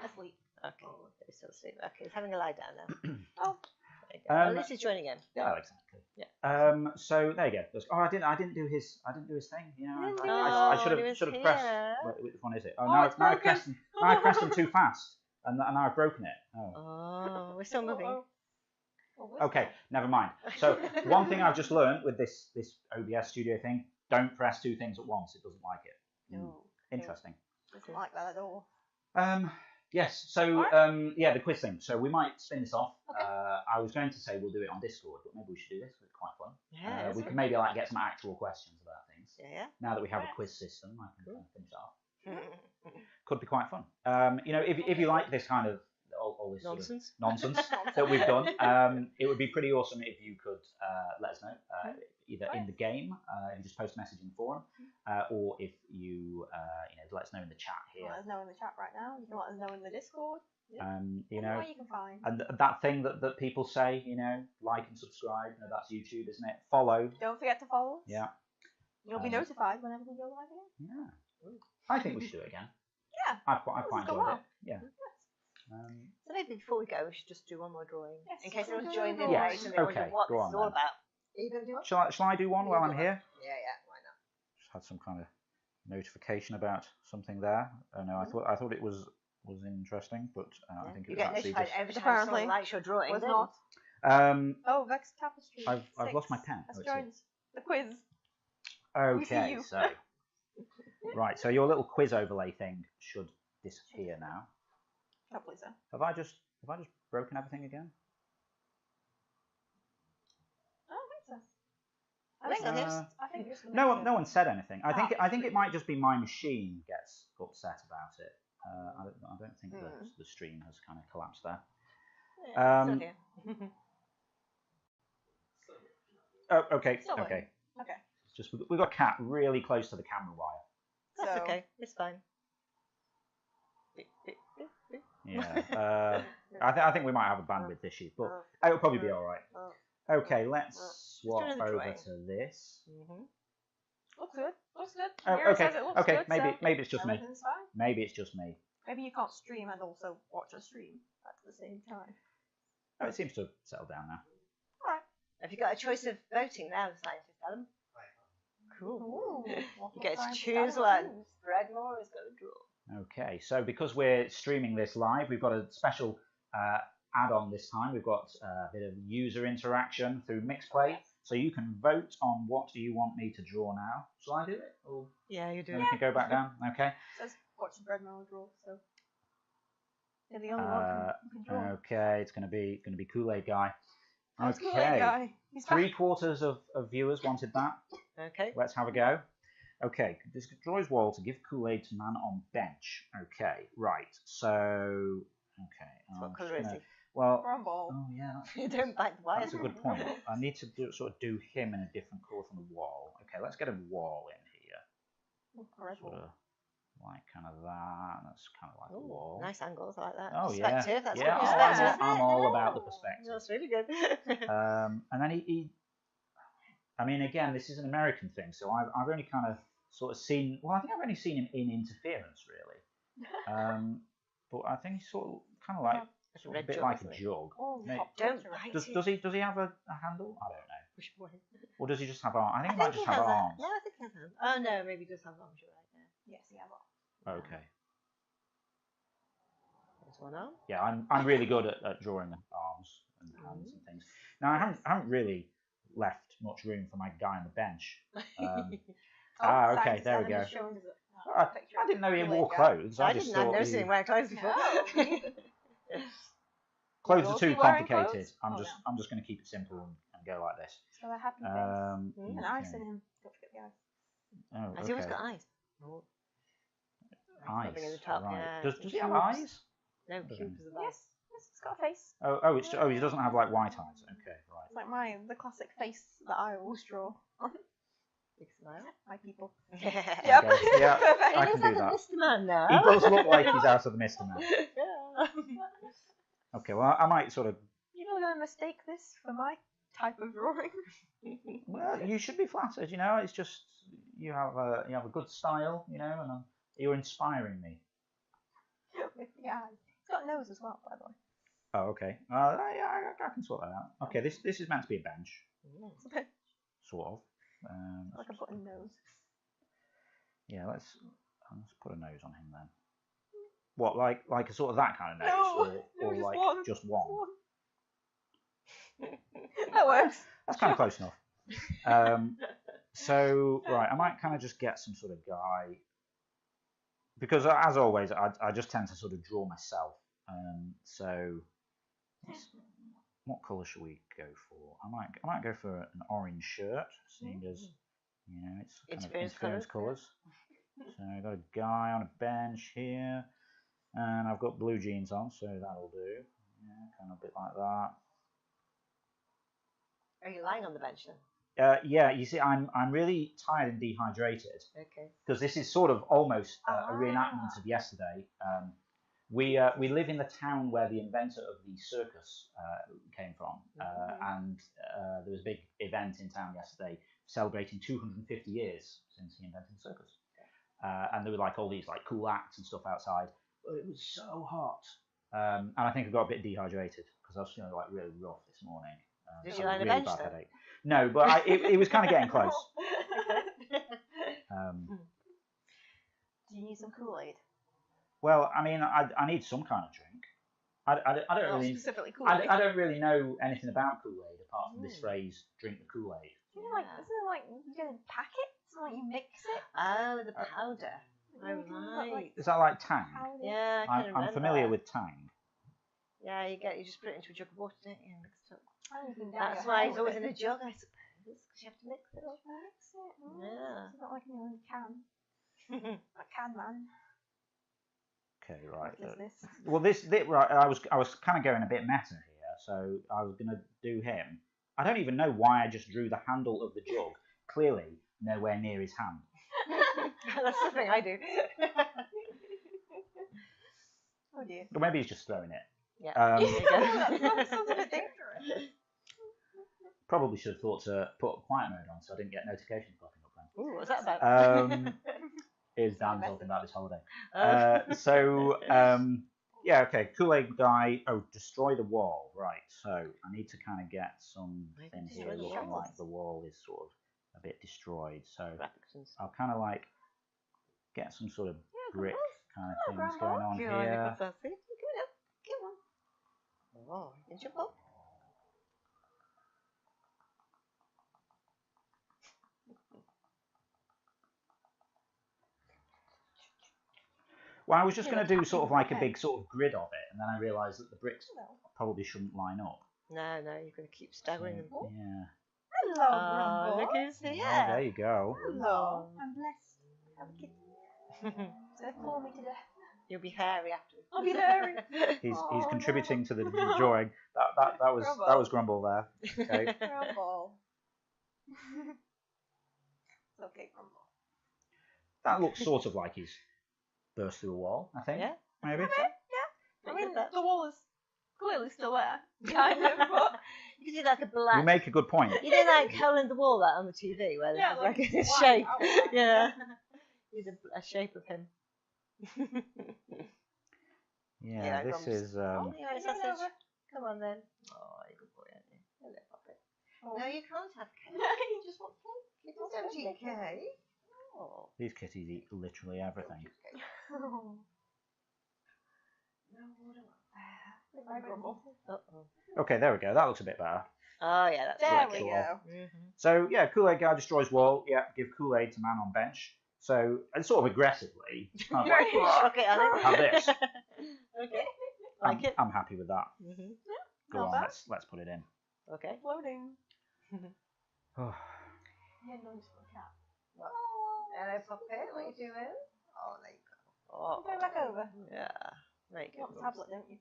Asleep. Okay, he's still asleep. Okay, he's having a lie down now. Oh. There you go. At least he's joining in. Yeah, exactly. Yeah. So there you go. Oh, I didn't do his thing. You know, No, I should he have was pressed. here. Which one is it? Oh, Oh, now it's I broken. pressed him too fast, and now I've broken it. Oh. Oh, we're still moving. Okay, never mind. So one thing I've just learned with this OBS studio thing: don't press two things at once. It doesn't like it. No. Interesting. Doesn't like that at all. Yes. So yeah, the quiz thing. So we might spin this off. Okay. I was going to say we'll do it on Discord, but maybe we should do this. It's quite fun. Yeah, We can maybe like get some actual questions about things. Yeah. Now that we have a quiz system, I can finish it off. Could be quite fun. You know, if you like this kind of all this sort of Nonsense. nonsense that we've done, it would be pretty awesome if you could let us know either in the game, if you just post a message in the forum, or if you let us know in the chat here. Let us know in the chat right now. You can let us know in the Discord. You know, Anywhere you can find. and that thing that people say, you know, like and subscribe. You know, that's YouTube, isn't it? Follow. Don't forget to follow us. Yeah. You'll be notified whenever we go live again. Yeah. I think we should do it again. Yeah. I've quite enjoyed it. Yeah. So maybe before we go, we should just do one more drawing. Yes, In case we'll anyone's do joined in another late one. and they wonder Okay, what go this on is all then. about. Are you going to do one? Shall I do one while I'm here? Yeah, why not? Just had some kind of notification about something there. Oh no, I thought it was interesting, but I think it You was get actually notified just. every time Apparently. someone likes your drawing. Was don't not. you? Oh, Vex Tapestry. I've lost my pen. Has Oh, it's here. joined the quiz. We see Okay, you. so right, so your little quiz overlay thing should disappear now. Hopefully so. Have I just broken everything again? I don't think so. I think just No one said anything. I think it might just be my machine gets upset about it. I don't think the stream has kind of collapsed there. Yeah, still here. Oh, okay. Still working. Okay. Okay. It's just we've got Cat really close to the camera wire. That's So- okay. It's fine. Yeah. I think we might have a bandwidth issue, but it'll probably be all right. Okay, let's swap another over drawing. to this. Looks good. Looks good. Oh, Here it okay. says it looks Okay. good, Maybe so it's just me. everything's fine. Maybe it's just me. Maybe you can't stream and also watch a stream at the same time. Oh, it seems to have settled down now. Alright. Have you got a choice of voting now, scientist Adam? Cool. Ooh, You get to what choose kind one. of choose? Breadmower is going to draw. Okay, so because we're streaming this live, we've got a special add-on this time. We've got a bit of user interaction through Mixplay, so you can vote on what do you want me to draw now. Shall I do it? Or Yeah, you do. we can go back down. Okay. It says watch the Breadmower draw, so you're the only one who can draw. Okay, it's gonna be Kool-Aid guy. That's Kool-Aid Okay. guy. He's back. 3/4 of viewers wanted that. Okay. Let's have a go. Okay, this draw his wall to give Kool-Aid to man on bench. Okay, right. So, okay. What I'm colour just is gonna- he? Well, Rumble. oh yeah, You don't bite the wire. that's a good point. I need to sort of do him in a different colour from the wall. Okay, let's get a wall in here. Red Sort wall. of like kind of that. That's kind of like a Ooh, wall. nice angles, I like that. Oh Perspective, yeah, that's yeah. good Oh, perspective. I'm all about the perspective. That's really good. And then he I mean, again, this is an American thing, so I've only kind of sort of seen. Well, I think I've only seen him in Interference, really. But I think he's sort of kind of like sort of a Red bit jug, like a isn't it? jug. Oh, Mate, pop Don't culture. bite Does it. he have a handle? I don't know. Push away. Or does he just have arms? I think I he might think just he have has a- arms. No, I think he has arms. Oh no, maybe he does have arms. You're right. Yeah. Yes, he has one. Okay. There's one arm. Yeah, I'm really good at drawing arms and hands and things. Now I haven't really left much room for my guy on the bench. Okay, Scientist there we Adam go. is showing us I, a picture I of didn't know he Kool-Aid wore guy. clothes. I just didn't. I've thought never he- seen him wear clothes before. No. Clothes are Was too he wearing complicated. clothes? I'm Oh, just no. I'm just going to keep it simple and go like this. So a happy face. And eyes Okay. in him. Don't forget the eyes. Oh, Has he always okay. got eyes? Oh. Eyes. Something in the top, Right. yeah. Does he have Cubes. eyes? No, Doesn't. cubes of Yes. eyes. Yes, it's got a face. Oh, he doesn't have like white eyes. Okay, right. It's like the classic face that I always draw. Big smile. My people. Yeah. Yep. Okay, yeah, Perfect. I He can looks do like that. a Mr. Man now. He does look like he's out of the Mr. Man. Yeah. Okay, well, I might sort of. You're not going to mistake this for my type of drawing. Well, you should be flattered. You know, it's just you have a good style. You know, and you're inspiring me. With the eyes. It's got a nose as well, by the way. Oh, okay. I can sort that out. Okay, this is meant to be a bench, It's a bit sort of. like a button nose. Yeah, let's put a nose on him then. What, like a sort of that kind of nose, No, or just like one. just one? That works. That's kind of close enough. So right, I might kind of just get some sort of guy, because as always, I just tend to sort of draw myself. So what colour should we go for? I might go for an orange shirt, seeing as you know it's kind of interference colours. So I've got a guy on a bench here, and I've got blue jeans on, so that'll do. Yeah, kind of a bit like that. Are you lying on the bench then? Yeah, you see, I'm really tired and dehydrated. Okay. Because this is sort of almost a reenactment of yesterday. We live in the town where the inventor of the circus came from, and there was a big event in town yesterday celebrating 250 years since he invented the circus. And there were like all these like cool acts and stuff outside. But it was so hot, and I think I got a bit dehydrated because I was feeling like really rough this morning. Did So you lie on the really bench bad though? headache. No, but it was kind of getting close. Do you need some Kool-Aid? Well, I mean, I need some kind of drink. I don't really. Specifically Kool-Aid. I don't really know anything about Kool-Aid apart from this phrase, "drink the Kool-Aid." Isn't it like you get a packet? It's not like you mix it. Oh, the powder. Oh, You can put, right. Is that like Tang? powder. Yeah, I can remember. I'm familiar with Tang. Yeah, you just put it into a jug of water, don't you? And mix it up. And you can dab That's your why hair it's with always it. in a jug, I suppose, because you have to mix it up. Mix it. Yeah. It's not like in a can. A can man. Okay, right. What is this? Well, this right. I was kind of going a bit meta here, so I was gonna do him. I don't even know why I just drew the handle of the jug. Clearly, nowhere near his hand. That's the thing I do. Oh dear. Or maybe he's just throwing it. Yeah. There you go. That sounds a bit dangerous. Probably should have thought to put quiet mode on so I didn't get notifications popping up then. Ooh, what's that about? Is Dan talking about this holiday? Oh. Yeah, okay. Kool-Aid guy. Oh, destroy the wall. Right. So I need to kind of get something Destroy here the looking wall. like the wall is sort of a bit destroyed. So Graphics. I'll kind of like get some sort of brick kind of things Grandma. going on here. Come on. Oh, you can jump up. Well, I was just going to do sort of like a big sort of grid of it, and then I realised that the bricks probably shouldn't line up. No, you've got to keep staggering them. Yeah. Hello, Oh, Grandma. look who's Oh, here. there you go. Hello. I'm blessed. Have a kitten. So they call me to death. You'll be hairy afterwards. I'll be hairy. He's Oh, contributing to the drawing. That was Grumble there. Okay. Grumble. It's okay, Grumble. That looks sort of like he's burst through a wall, I think. Yeah. Maybe. I mean, the wall is clearly still there. Kind of, but You could do like a black. You make a good point. You know, like Hole in the Wall that on the TV where Yeah, there's like a black shape. outline. Yeah. Use a shape of him. Yeah, this is. Oh, you want a Give it sausage? over. Come on then. Oh, you're a good boy, aren't you? Hello, puppet. Oh. No, you can't have cake. you just want cake. You don't eat cake. Oh. These kitties eat literally everything. Oh. No, what do Bye, Grumble. Uh-oh. Okay, there we go. That looks a bit better. Oh, yeah, that's There right. we Sure. go. Mm-hmm. So yeah, Kool-Aid guy destroys wall. Yeah, give Kool-Aid to man on bench. So and sort of aggressively. Kind of like, Okay, I have this. Okay. Like it? I'm happy with that. Mm-hmm. Yeah, Go Not on, bad. let's put it in. Okay. Loading. Oh, Yeah, no, just for a cat. Hello, puppet. What are you doing? Oh, there you go. Oh. Go back over. Yeah. There you You go. want the tablet, don't you?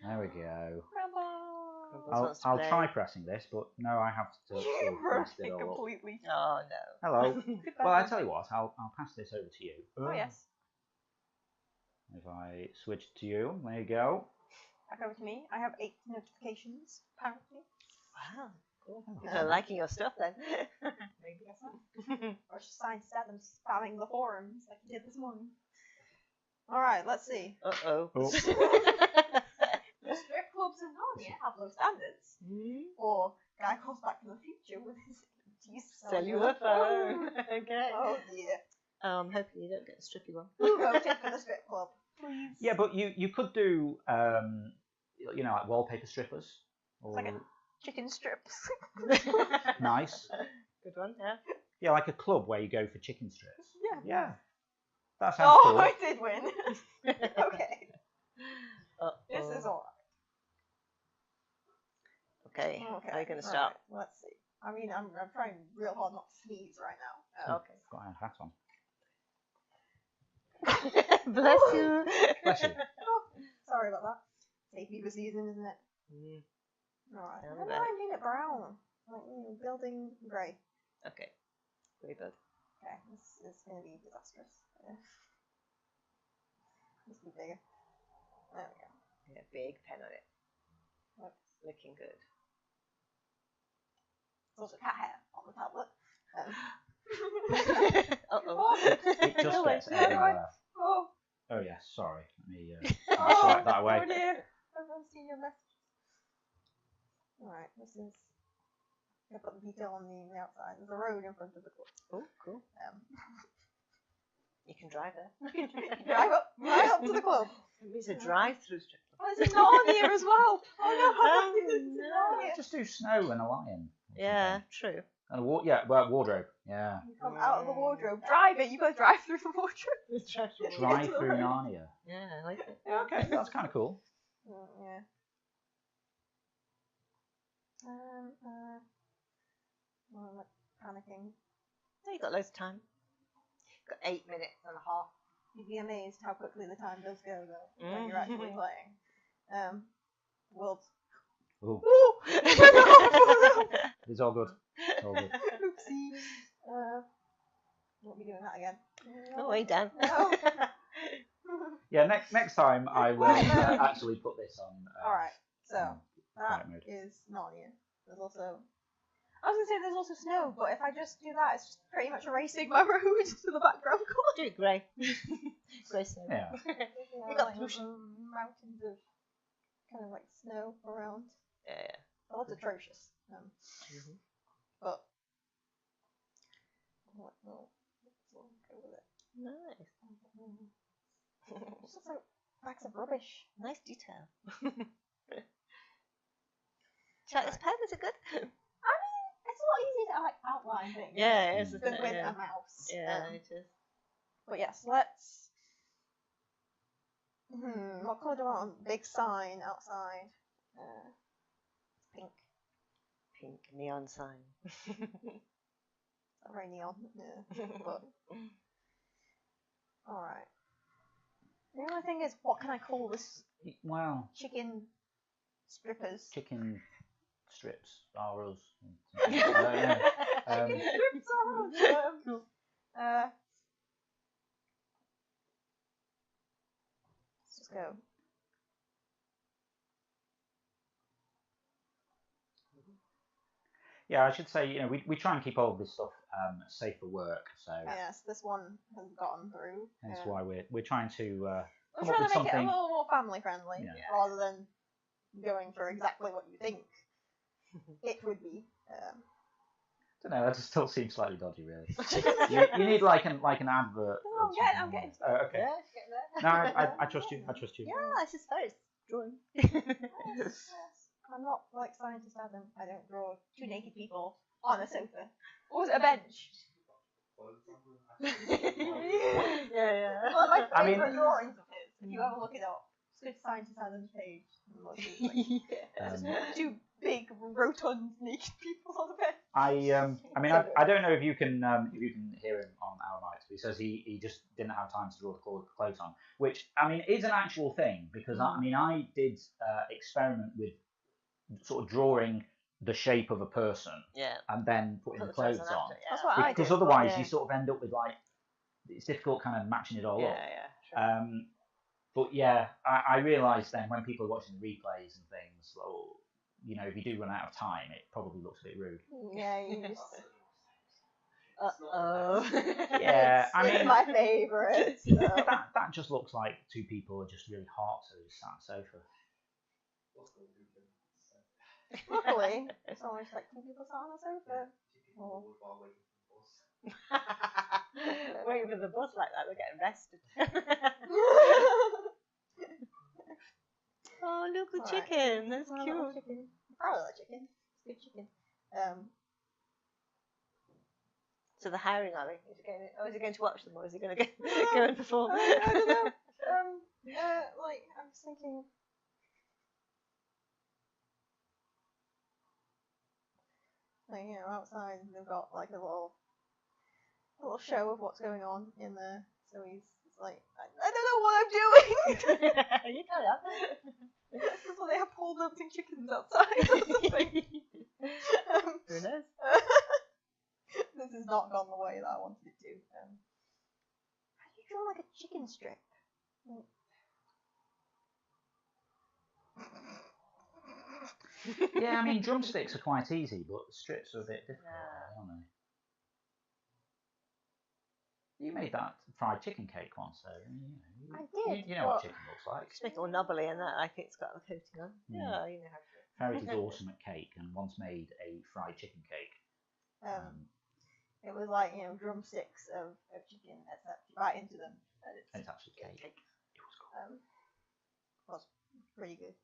there we go. Grandpa. I'll try pressing this, but no, I have to You sort of broke rest it it all up. completely. Oh no. Hello. Goodbye, Well, I Grandpa. tell you what, I'll pass this over to you. Oh, yes. If I switch to you, there you go. Back over to me. I have 8 notifications, apparently. Wow. Cool. Oh. People are liking your stuff then. Maybe that's not. Or just signs that I'm spamming the forums like you did this morning. Alright, let's see. Uh-oh. Oh. The strip clubs in Narnia have low standards. Or guy comes back from the future with his 80s Cellular phone. Okay. Oh dear. I'm hoping you don't get the strippy one. Who voted for the strip club? Please. Yeah, but you could do you know, like wallpaper strippers. Or Like chicken strips. nice. Good one, yeah. Yeah, like a club where you go for chicken strips. Yeah. Yeah. That sounds Oh, cool. I did win. Okay. Uh-oh. This is alright. Okay. Okay. Are you going to start? Alright, let's see. I mean, I'm trying real hard not to sneeze right now. Okay. Got a hat on. Bless you. Bless you. Sorry about that. Safety for season, isn't it? Alright. Tell me Why about do I need it brown? Like, building grey. Okay. Very good. Okay, this is going to be disastrous. This will be bigger. There we go. Yeah, big pen on it. Looks Looking good. There's also cat hair on the tablet. Uh-oh. It just No gets way. No way. everywhere. Oh, Oh yes, sorry. Let me swipe that away. oh dear. Everyone's seen your message. Alright, this is... I'm going to put the detail on the outside. There's a road in front of the club. Oh, cool. You can drive there. Drive up to the club. It's a drive-through strip. Oh, there's a Narnia as well. Oh no, Oh, this is no. Narnia. Just do snow and a lion. or Yeah, something. true. And a wardrobe. Yeah. You come out of the wardrobe. Drive it. You guys drive through the wardrobe. Drive through Narnia. Yeah, I like it. Yeah, okay, that's kind of cool. Yeah. Well, I'm like panicking. You got loads of time. Got 8 minutes and a half. You'd be amazed how quickly the time does go, though, when you're actually playing. World. Ooh, Ooh! it's all good. It's all good. Oopsie. Won't be doing that again. Oh, way down. No. Yeah, next time I will actually put this on. Alright, so that quiet mode. is Narnia. There's also... I was going to say there's also snow, but if I just do that, it's just pretty much erasing my road to the background colour. Do it grey. Grey snow. Yeah. You got like mountains of kind of like snow around. Yeah. That looks atrocious. But we'll go with it. Nice. It's just like bags of rubbish. Nice detail. Do you like this pen? Is it good? It's a lot easier to like outline things. Yeah, it is. Than Isn't it? with Yeah. a mouse. Yeah, it is. But yes, let's. What colour do I want? Big sign outside. Pink. Pink neon sign. Not very neon. Yeah. But alright. The only thing is, what can I call this? Well, Chicken strippers. chicken strips are us. Chicken strips are let's just go. Yeah, I should say, you know, we try and keep all of this stuff safe for work, so Yes, this one has gotten through. that's why we're trying to I'm come up trying with to make it a something. little more family friendly, Yeah. rather than going for exactly what you think it would be. I don't know. That just still seems slightly dodgy, really. you need like an advert. No, or I'm something. getting to Oh, okay. Yeah, get there. No, I trust you. I trust you. Yeah, this is first drawing. Yes. I'm not like scientist Adam. I don't draw two naked people on a sofa. Or was it a bench? Yeah. One of my I mean- favourite drawings of his, if you ever look it up. Good Scientist Island page. Like, two big, rotund, naked people on the bed. I mean, I don't know if you can hear him on our mics. He says he just didn't have time to draw the clothes on, which I mean is an actual thing because I did experiment with sort of drawing the shape of a person, and then putting the clothes on. After, That's what I did. Because otherwise you sort of end up with like it's difficult kind of matching it all up. Sure. But yeah, I realised then when people are watching the replays and things, well, you know, if you do run out of time, it probably looks a bit rude. Yeah, you just. Yeah, I mean, it's my favourite. So. that just looks like two people are just really hot, so they just sat on the sofa. Luckily, it's always like two people sat on a sofa. Waiting for the bus like that, we're getting rested. Oh, look, the chicken. That's cute. Chicken. Probably like chicken. It's good chicken. So the hiring alley. Is he going to watch them or is he going to go and perform? I don't know. Like I'm just thinking. Like, you know, outside they've got like a little show of what's going on in there. So he's like, I don't know what I'm doing. You carry on. So they have pole dancing chickens outside or something. Who knows? This has not gone the way that I wanted it to. How do you draw like a chicken strip? Yeah, I mean, drumsticks are quite easy, but strips are a bit difficult, aren't they? You made that fried chicken cake once, so I did. You know what chicken looks like. Just make it all knobbly and that, like it's got the coating on. Yeah, you know how to do it. Ferret is awesome at cake and once made a fried chicken cake. It was like, you know, drumsticks of chicken, except you bite into them. And it's actually cake. It was cool. Was pretty good.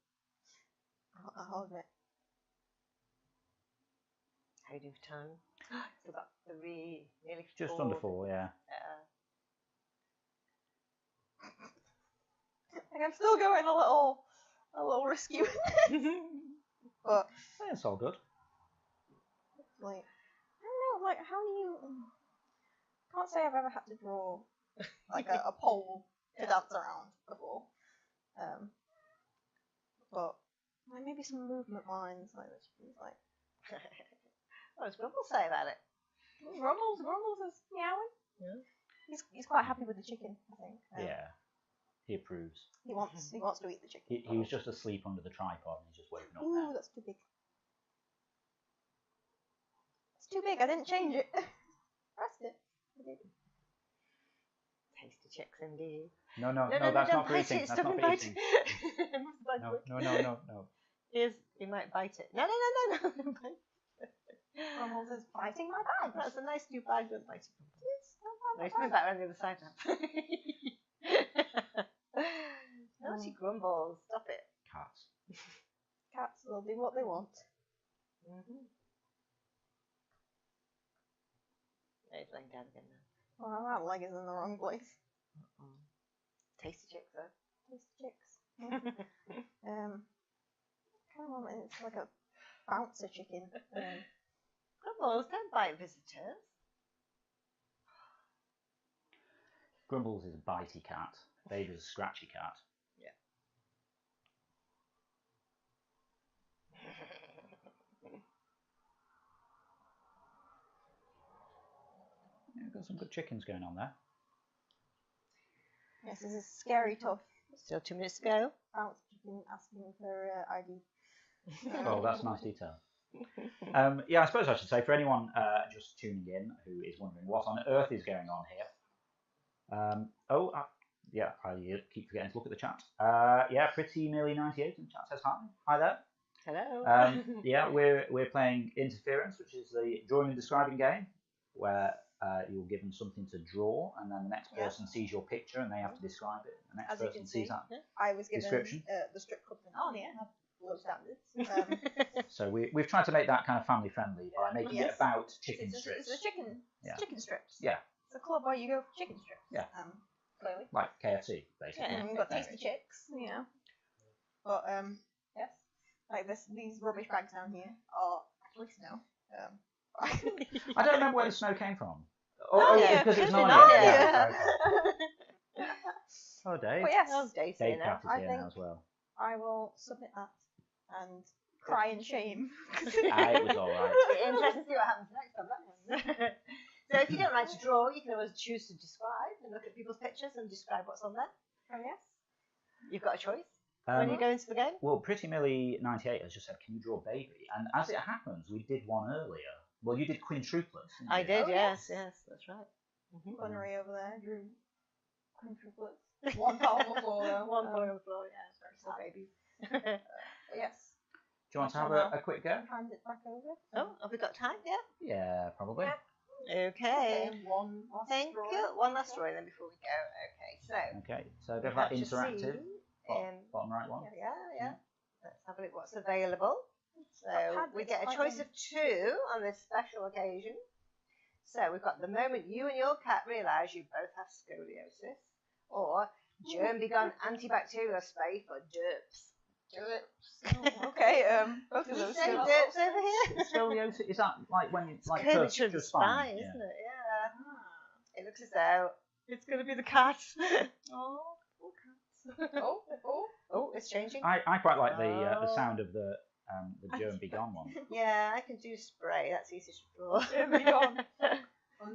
I'll admit. How do you do for time? Still got 3, nearly 4. Just under 4, yeah. Like I'm still going a little risky with it. But yeah, it's all good. Like I don't know, like how do you? Can't say I've ever had to draw like a pole to dance around before. But like maybe some movement lines like that. Like what does Grumble say about it? Grumbles is meowing. Yeah. He's quite happy with the chicken, I think. Yeah, he approves. He wants to eat the chicken. He was just asleep under the tripod and he's just waking up Ooh, now. that's too big. It's too big. I didn't change it. Pressed it. I did. Tasty chicks indeed. No, that's not for eating. That's not for eating. No. He might bite it. No. Grumbles is biting my bag. That's a nice new bag. Don't bite it. Let's move that around the other side now. Naughty Grumbles. Stop it. Cats will do what they want. He's laying down again now. Well, that leg is in the wrong place. Tasty chicks though. Tasty chicks. Come on, it's like a bouncer chicken. Grumbles, don't bite visitors. Grumbles is a bitey cat. Dave is a scratchy cat. Yeah. Yeah, we've got some good chickens going on there. Yes, this is scary tough. Still 2 minutes to go. Bouncer chicken asking for ID. Oh, that's nice detail. Yeah, I suppose I should say for anyone just tuning in who is wondering what on earth is going on here. Yeah, I keep forgetting to look at the chat. Yeah, pretty nearly 98 in the chat says hi. Hi there. Hello. Yeah, we're playing Interference, which is the drawing and describing game where you're given something to draw, and then the next person sees your picture and they have to describe it. The next person sees that I was given description. The strip club in Narnia have low standards. So we've tried to make that kind of family friendly by making it about chicken strips. It's chicken strips. Yeah. It's a club where you go for chicken strips. Yeah. Clearly. Like KFC, basically. Yeah, and we've got tasty chicks, you know. But yes, like these rubbish bags down here are actually snow. I don't remember where the snow came from. Yeah, because it's not not yet. yet. Yeah. Oh, Dave. But yes, Dave's Dave here Cat now. is here now as well. I will submit that and cry in shame. It was all right. Interesting to see what happens next on that one. So if you don't like to draw, you can always choose to describe and look at people's pictures and describe what's on there. Oh yes. You've got a choice when you go into the game. Well, Pretty Millie 98 has just said, "Can you draw baby?" And as it happens, we did one earlier. Well, you did quintuplets. Didn't I you? did, Oh, yes, yes. that's right. Bunnery over there drew quintuplets. One fell on the floor. One boy on the floor, yeah, it's very Still sad. babies. Yes. Do you want to have a quick go? Hand it back over. Oh, have we got time? Yeah. Yeah, probably. Okay. One last Thank drawing. you. One last drawing then before we go. Okay, so We go for have that to interactive. see, Bottom right one. yeah. Let's have a look what's available. So I've we had get a this choice item. of two on this special occasion. So we've got the moment you and your cat realise you both have scoliosis, or germ begone antibacterial spray for derps. Oh, okay, both of You those. say go. derps over here? Scoliosis, is that like when you like Curvature of the just spine, yeah. isn't it? Yeah. It looks as though it's going to be the cat. Oh, poor cat. Oh, it's changing. I quite like the sound of the germ be gone one. Yeah, I can do spray. That's easy to draw. Germ be gone.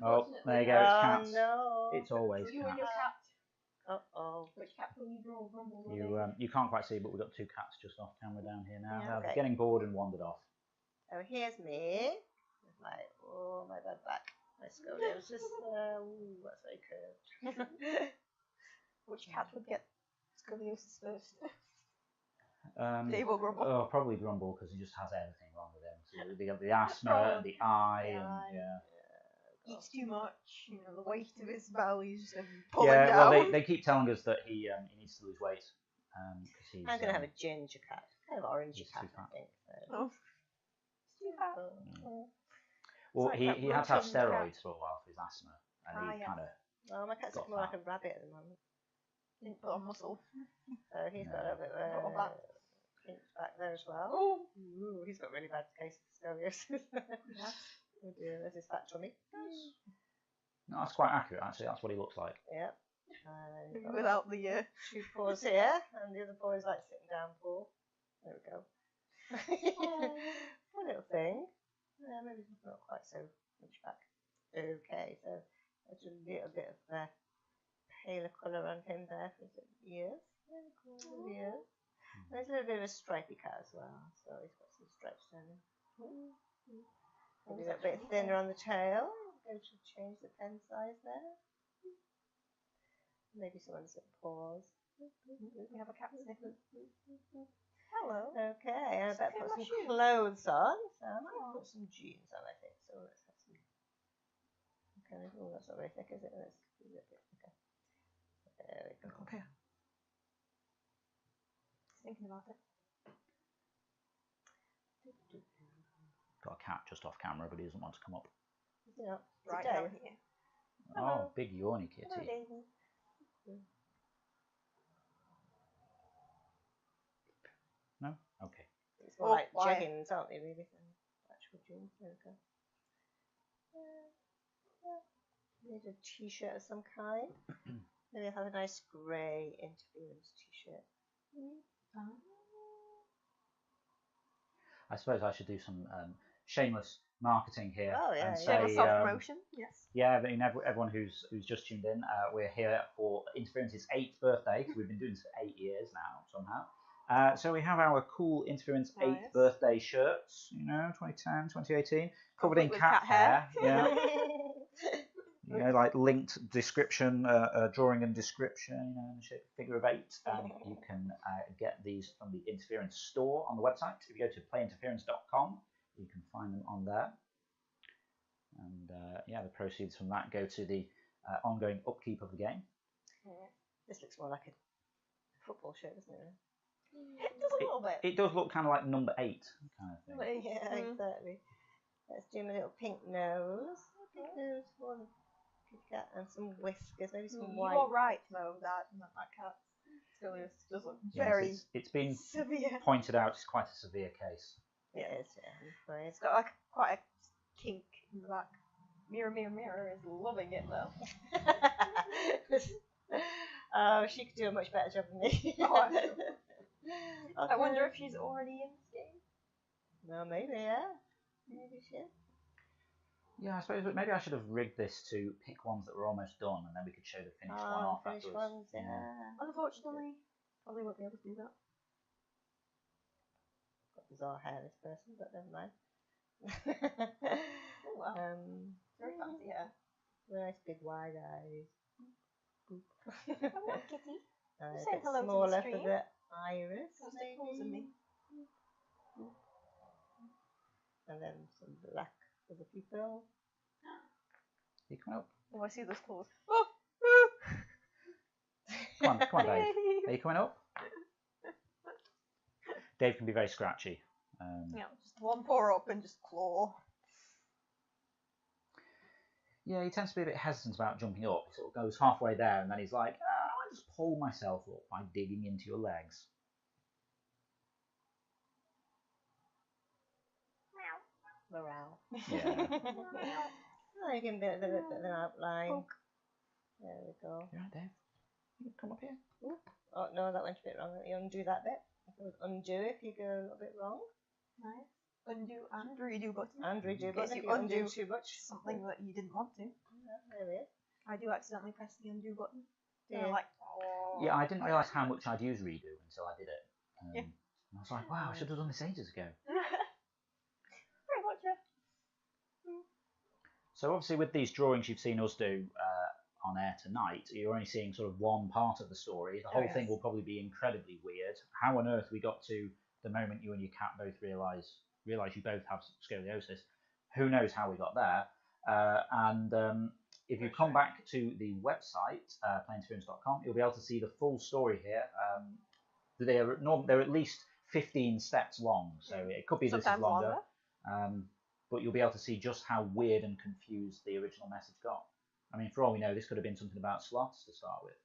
Oh, there you go. It's cats. No. It's always You and cats. your cat. Uh-oh. Which cat will you draw? Rumble. You can't quite see, but we've got two cats just off camera down here now. Yeah, They're okay. getting bored and wandered off. So here's me. With my bad back. My scoliosis. Ooh, that's very curved. Which cat would get scoliosis first? Dave or Grumble? Oh, probably Grumble because he just has everything wrong with him. So they got the asthma and the eye, and yeah. Eats too much. You know, the weight of his belly is just pulling Yeah, down. well, they keep telling us that he needs to lose weight. Cause he's, I'm going to have a ginger cat. Kind of orangey he's cat, too fat. I think. So. Oh. Too fat. Oh. Well, It's he like that had to have Russian cat. steroids for a while for his asthma, and he yes. kind of. Oh, my cat's Got looking more like fat. a rabbit at the moment. Didn't put on muscle. So he's got a little bit Got a of back. pinch back there as well. Oh. Ooh, he's got a really bad case of scoliosis. Oh dear, there's his fat tummy. No, that's quite accurate, actually. That's what he looks like. Yep. Without the two paws here, and the other paw is like sitting down paw. There we go. One little thing. Yeah, maybe it's not quite so much back. Okay, so that's a little bit of paler colour on him there for his ears. Very cool ears. And there's a little bit of a stripy cat as well, so he's got some stripes down him. Maybe a little bit thinner on the tail. Go to change the pen size there. Maybe some on some paws. We have a cat sniffing. Hello. Okay, I better put my some shoes. clothes on. So I might put some jeans on, I think. So let's have some. Okay, oh, that's not very thick, is it? Let's do it a bit. Okay. There we go. Okay. Thinking about it. Got a cat just off camera, but he doesn't want to come up. Yeah, Right today. down here. Oh, big yawny kitty. Hello, Daisy. No? Okay. It's more like jeggings, aren't they, really? Actual jeans. There we go. Need a t-shirt of some kind. Maybe I'll have a nice grey interference t-shirt. I suppose I should do some shameless marketing here. Oh, yeah, and yeah. say, Self-promotion, yes. yeah, I mean, everyone who's just tuned in, we're here for Interference's 8th birthday, because we've been doing this for 8 years now, somehow. So we have our cool Interference 8th birthday shirts, 2010, 2018, covered in With cat hair. Yeah. Yeah. Like linked description, drawing and description, in the shape of figure of 8. You can get these from the Interference store on the website. If you go to playinterference.com, you can find them on there. And the proceeds from that go to the ongoing upkeep of the game. This looks more like a football shirt, doesn't it? It does a little bit. It does look kind of like number 8 kind of thing. Yeah, exactly. Let's do him a little pink nose. Pink nose for the kitty cat and some whiskers, maybe some white. You're right, though, that cat. scoliosis does look Yes, very it's been severe. pointed out it's quite a severe case. It is, yeah. It's got like quite a kink in the back. Mirror, mirror, mirror is loving it though. Oh, she could do a much better job than me. Oh, Okay. I wonder if she's already in this game. Well, maybe, yeah. Maybe she is. Yeah, I suppose maybe I should have rigged this to pick ones that were almost done, and then we could show the finished one off Finished afterwards. ones, yeah. Unfortunately, probably won't be able to do that. Got bizarre hair, this person, but never mind. Oh wow. Very fancy hair. Nice big wide eyes. Hello, kitty. A Say bit hello to the smaller for stream. the iris, What's the claws in me? and then some black for the pupil. You coming up? Oh, I see those claws. Oh! Come on, Dave. Are you coming up? Dave can be very scratchy. Yeah, just one paw up and just claw. Yeah, he tends to be a bit hesitant about jumping up. He sort of goes halfway there, and then he's like, I'll just pull myself up by digging into your legs. Morale. Yeah. Oh, you can do a bit of an outline. There we go. You all right, Dave? You come up here. Ooh. Oh no, that went a bit wrong. You undo that bit. It was undo if you go a little bit wrong. Nice. Undo and redo button. And redo In button case if you you undo undo too much. something that you didn't want to. Yeah, there it is. I do accidentally press the undo button. Do And I'm you? like, oh. Yeah, I didn't realise how much I'd use redo until I did it. Yeah. And I was like, wow, I should have done this ages ago. Very much, yeah. So obviously with these drawings you've seen us do on air tonight, you're only seeing sort of one part of the story. The whole thing will probably be incredibly weird. How on earth we got to the moment you and your cat both realise you both have scoliosis, who knows how we at there. If you come back to the website, playinterference.com, you'll be able to see the full story here. They're at least 15 steps long, so it could be this is longer. But you'll be able to see just how weird and confused the original message got. I mean, for all we know, this could have been something about sloths to start with.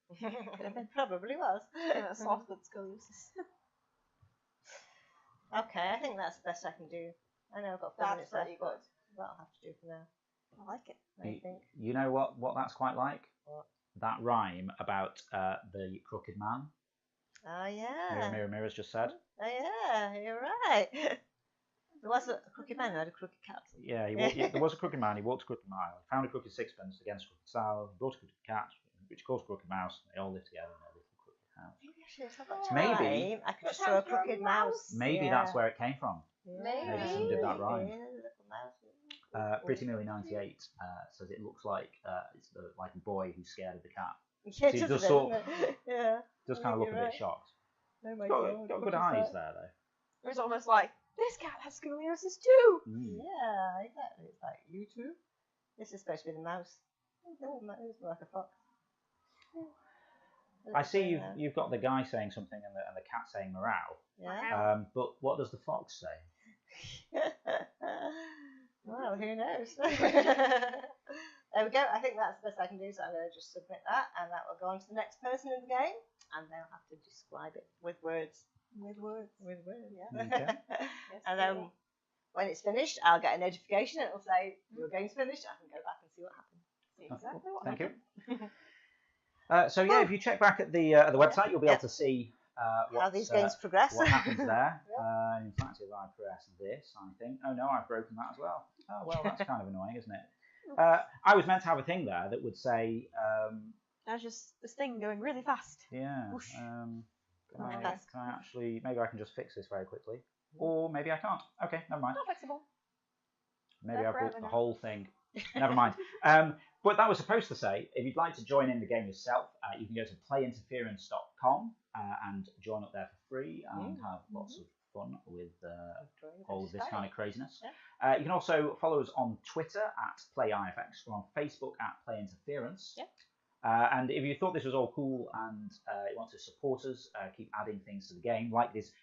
It probably was. Yeah, soft with scoliosis. Okay, I think that's the best I can do. I know I've got 4 minutes left, pretty but that'll have to do for now. I like it. I think. You know what that's quite like? What? That rhyme about the crooked man. Oh yeah. Mirror, mirror, mirror's just said. Oh yeah, you're right. There was a crooked man who had a crooked cat. Yeah, there was a crooked man. He walked a crooked mile. He found a crooked sixpence against a crooked sow. He brought a crooked cat, which caused a crooked mouse. They all lived together in a little crooked house. Maybe I should have that Maybe. time. I could just throw a crooked mouse. Maybe that's where it came from. Maybe. Maybe someone did that rhyme. Yeah, little mouse. Pretty Millie 98 says it looks like it's like a boy who's scared of the cat. Yeah, So it does doesn't sort it? Yeah. Just kind of look You're a bit right. shocked. Oh my Got God, good what is eyes that? there though. It's almost like, this cat has scoliosis too! Yeah, exactly. It's like, you too? This is supposed to be the mouse. Oh, it's more like a fox. I see you've got the guy saying something and the cat saying morale. Yeah. But what does the fox say? Well, who knows? There we go. I think that's the best I can do, so I'm going to just submit that, and that will go on to the next person in the game, and they'll have to describe it with words. With words. With words, Yeah. Okay. Yes, And then when it's finished, I'll get a notification, and it'll say, your game's finished. I can go back and see what happened. see exactly what Thank you. happened. So yeah, if you check back at the website, you'll be able to see how these games progress. what happens there. In fact, if I press this, I think, oh no, I've broken that as well. Oh well, that's kind of annoying, isn't it? I was meant to have a thing there that would say, That's just this thing going really fast. yeah. Whoosh. Can I Fast. actually? Maybe I can just fix this very quickly, or maybe I can't. Okay, never mind. Not flexible. Maybe There I brought forever the now. whole thing. Never mind. But that was supposed to say, if you'd like to join in the game yourself, you can go to playinterference.com and join up there for free and have lots of fun with all of this kind of craziness. Yeah. You can also follow us on Twitter at PlayIFX or on Facebook at PlayInterference. Yeah. And if you thought this was all cool and you want to support us, keep adding things to the game, like this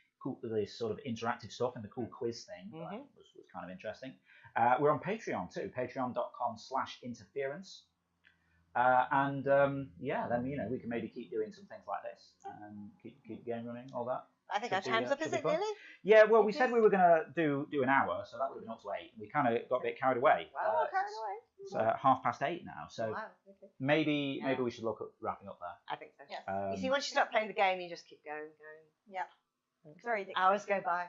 sort of interactive stuff and the cool quiz thing, that I think was kind of interesting. We're on Patreon too, patreon.com/interference. Yeah, then we can maybe keep doing some things like this and keep the game running, all that. I think our time's up, is it really? Yeah, well, we said we were going to do an hour, so that would have been up to 8. We kind of got a bit carried away. Wow, carried away. It's 8:30 now, so maybe we should look at wrapping up there. I think so. Yes. You see, once you start playing the game, you just keep going. Yeah. It's very addictive. Hours go by.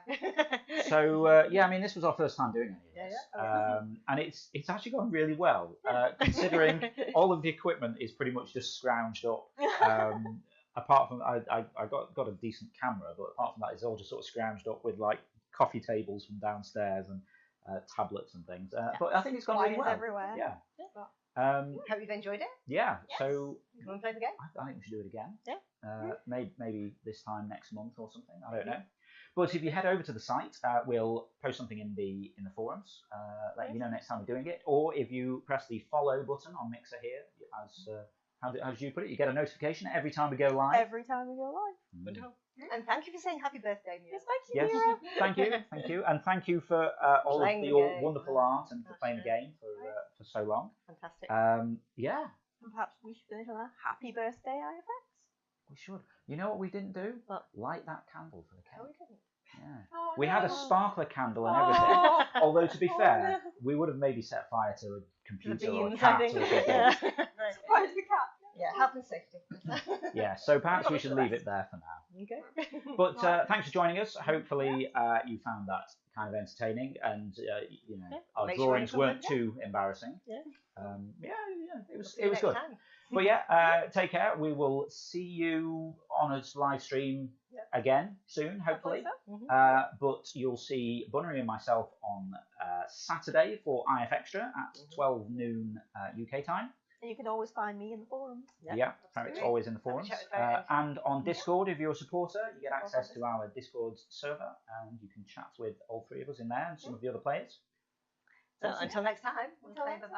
So yeah, I mean, this was our first time doing any of this, Yeah. and it's actually gone really well, considering all of the equipment is pretty much just scrounged up. Apart from I got a decent camera, but apart from that, it's all just sort of scrounged up with like coffee tables from downstairs and tablets and things. But I think it's gone really well. Everywhere. Yeah. Hope you've enjoyed it. Yeah. Yes. So Come and play the game. I think we should do it again. Yeah. Maybe this time next month or something. I don't know. But if you head over to the site, we'll post something in the forums, letting you know next time we're doing it. Or if you press the follow button on Mixer here, as how did you put it? You get a notification every time we go live. Every time we go live. Wonderful. And thank you for saying happy birthday, Mira. Yes, thank you. Yes, Mira. thank you, and thank you for all Playing of the your game. wonderful art and for playing the game for so long. Fantastic. Yeah, And perhaps we should finish on a happy birthday, IFX. we should. You know what we didn't do? What? Light that candle for the cake. No, we didn't. Yeah. Oh, We had a no. sparkler candle and everything. Although to be Oh, fair, no. we would have maybe set fire to a The computer or a beans, cat I think. or something. Yeah. Surprise the cat. Yeah, health and safety. Yeah, so perhaps we should leave it there for now. Okay. But thanks for joining us. Hopefully you found that kind of entertaining, and our Make sure you drawings come weren't again. too embarrassing. Yeah. It was See you good. next time. But yeah, take care. We will see you on a live stream again soon, hopefully. So. But you'll see Bunnery and myself on Saturday for IFXday at 12 noon UK time. And you can always find me in the forums. Yeah, Ferret's always in the forums. chat with Ferret. And on Discord, if you're a supporter, you get access to our Discord server, and you can chat with all three of us in there and some of the other players. So until next time, we'll Until play next the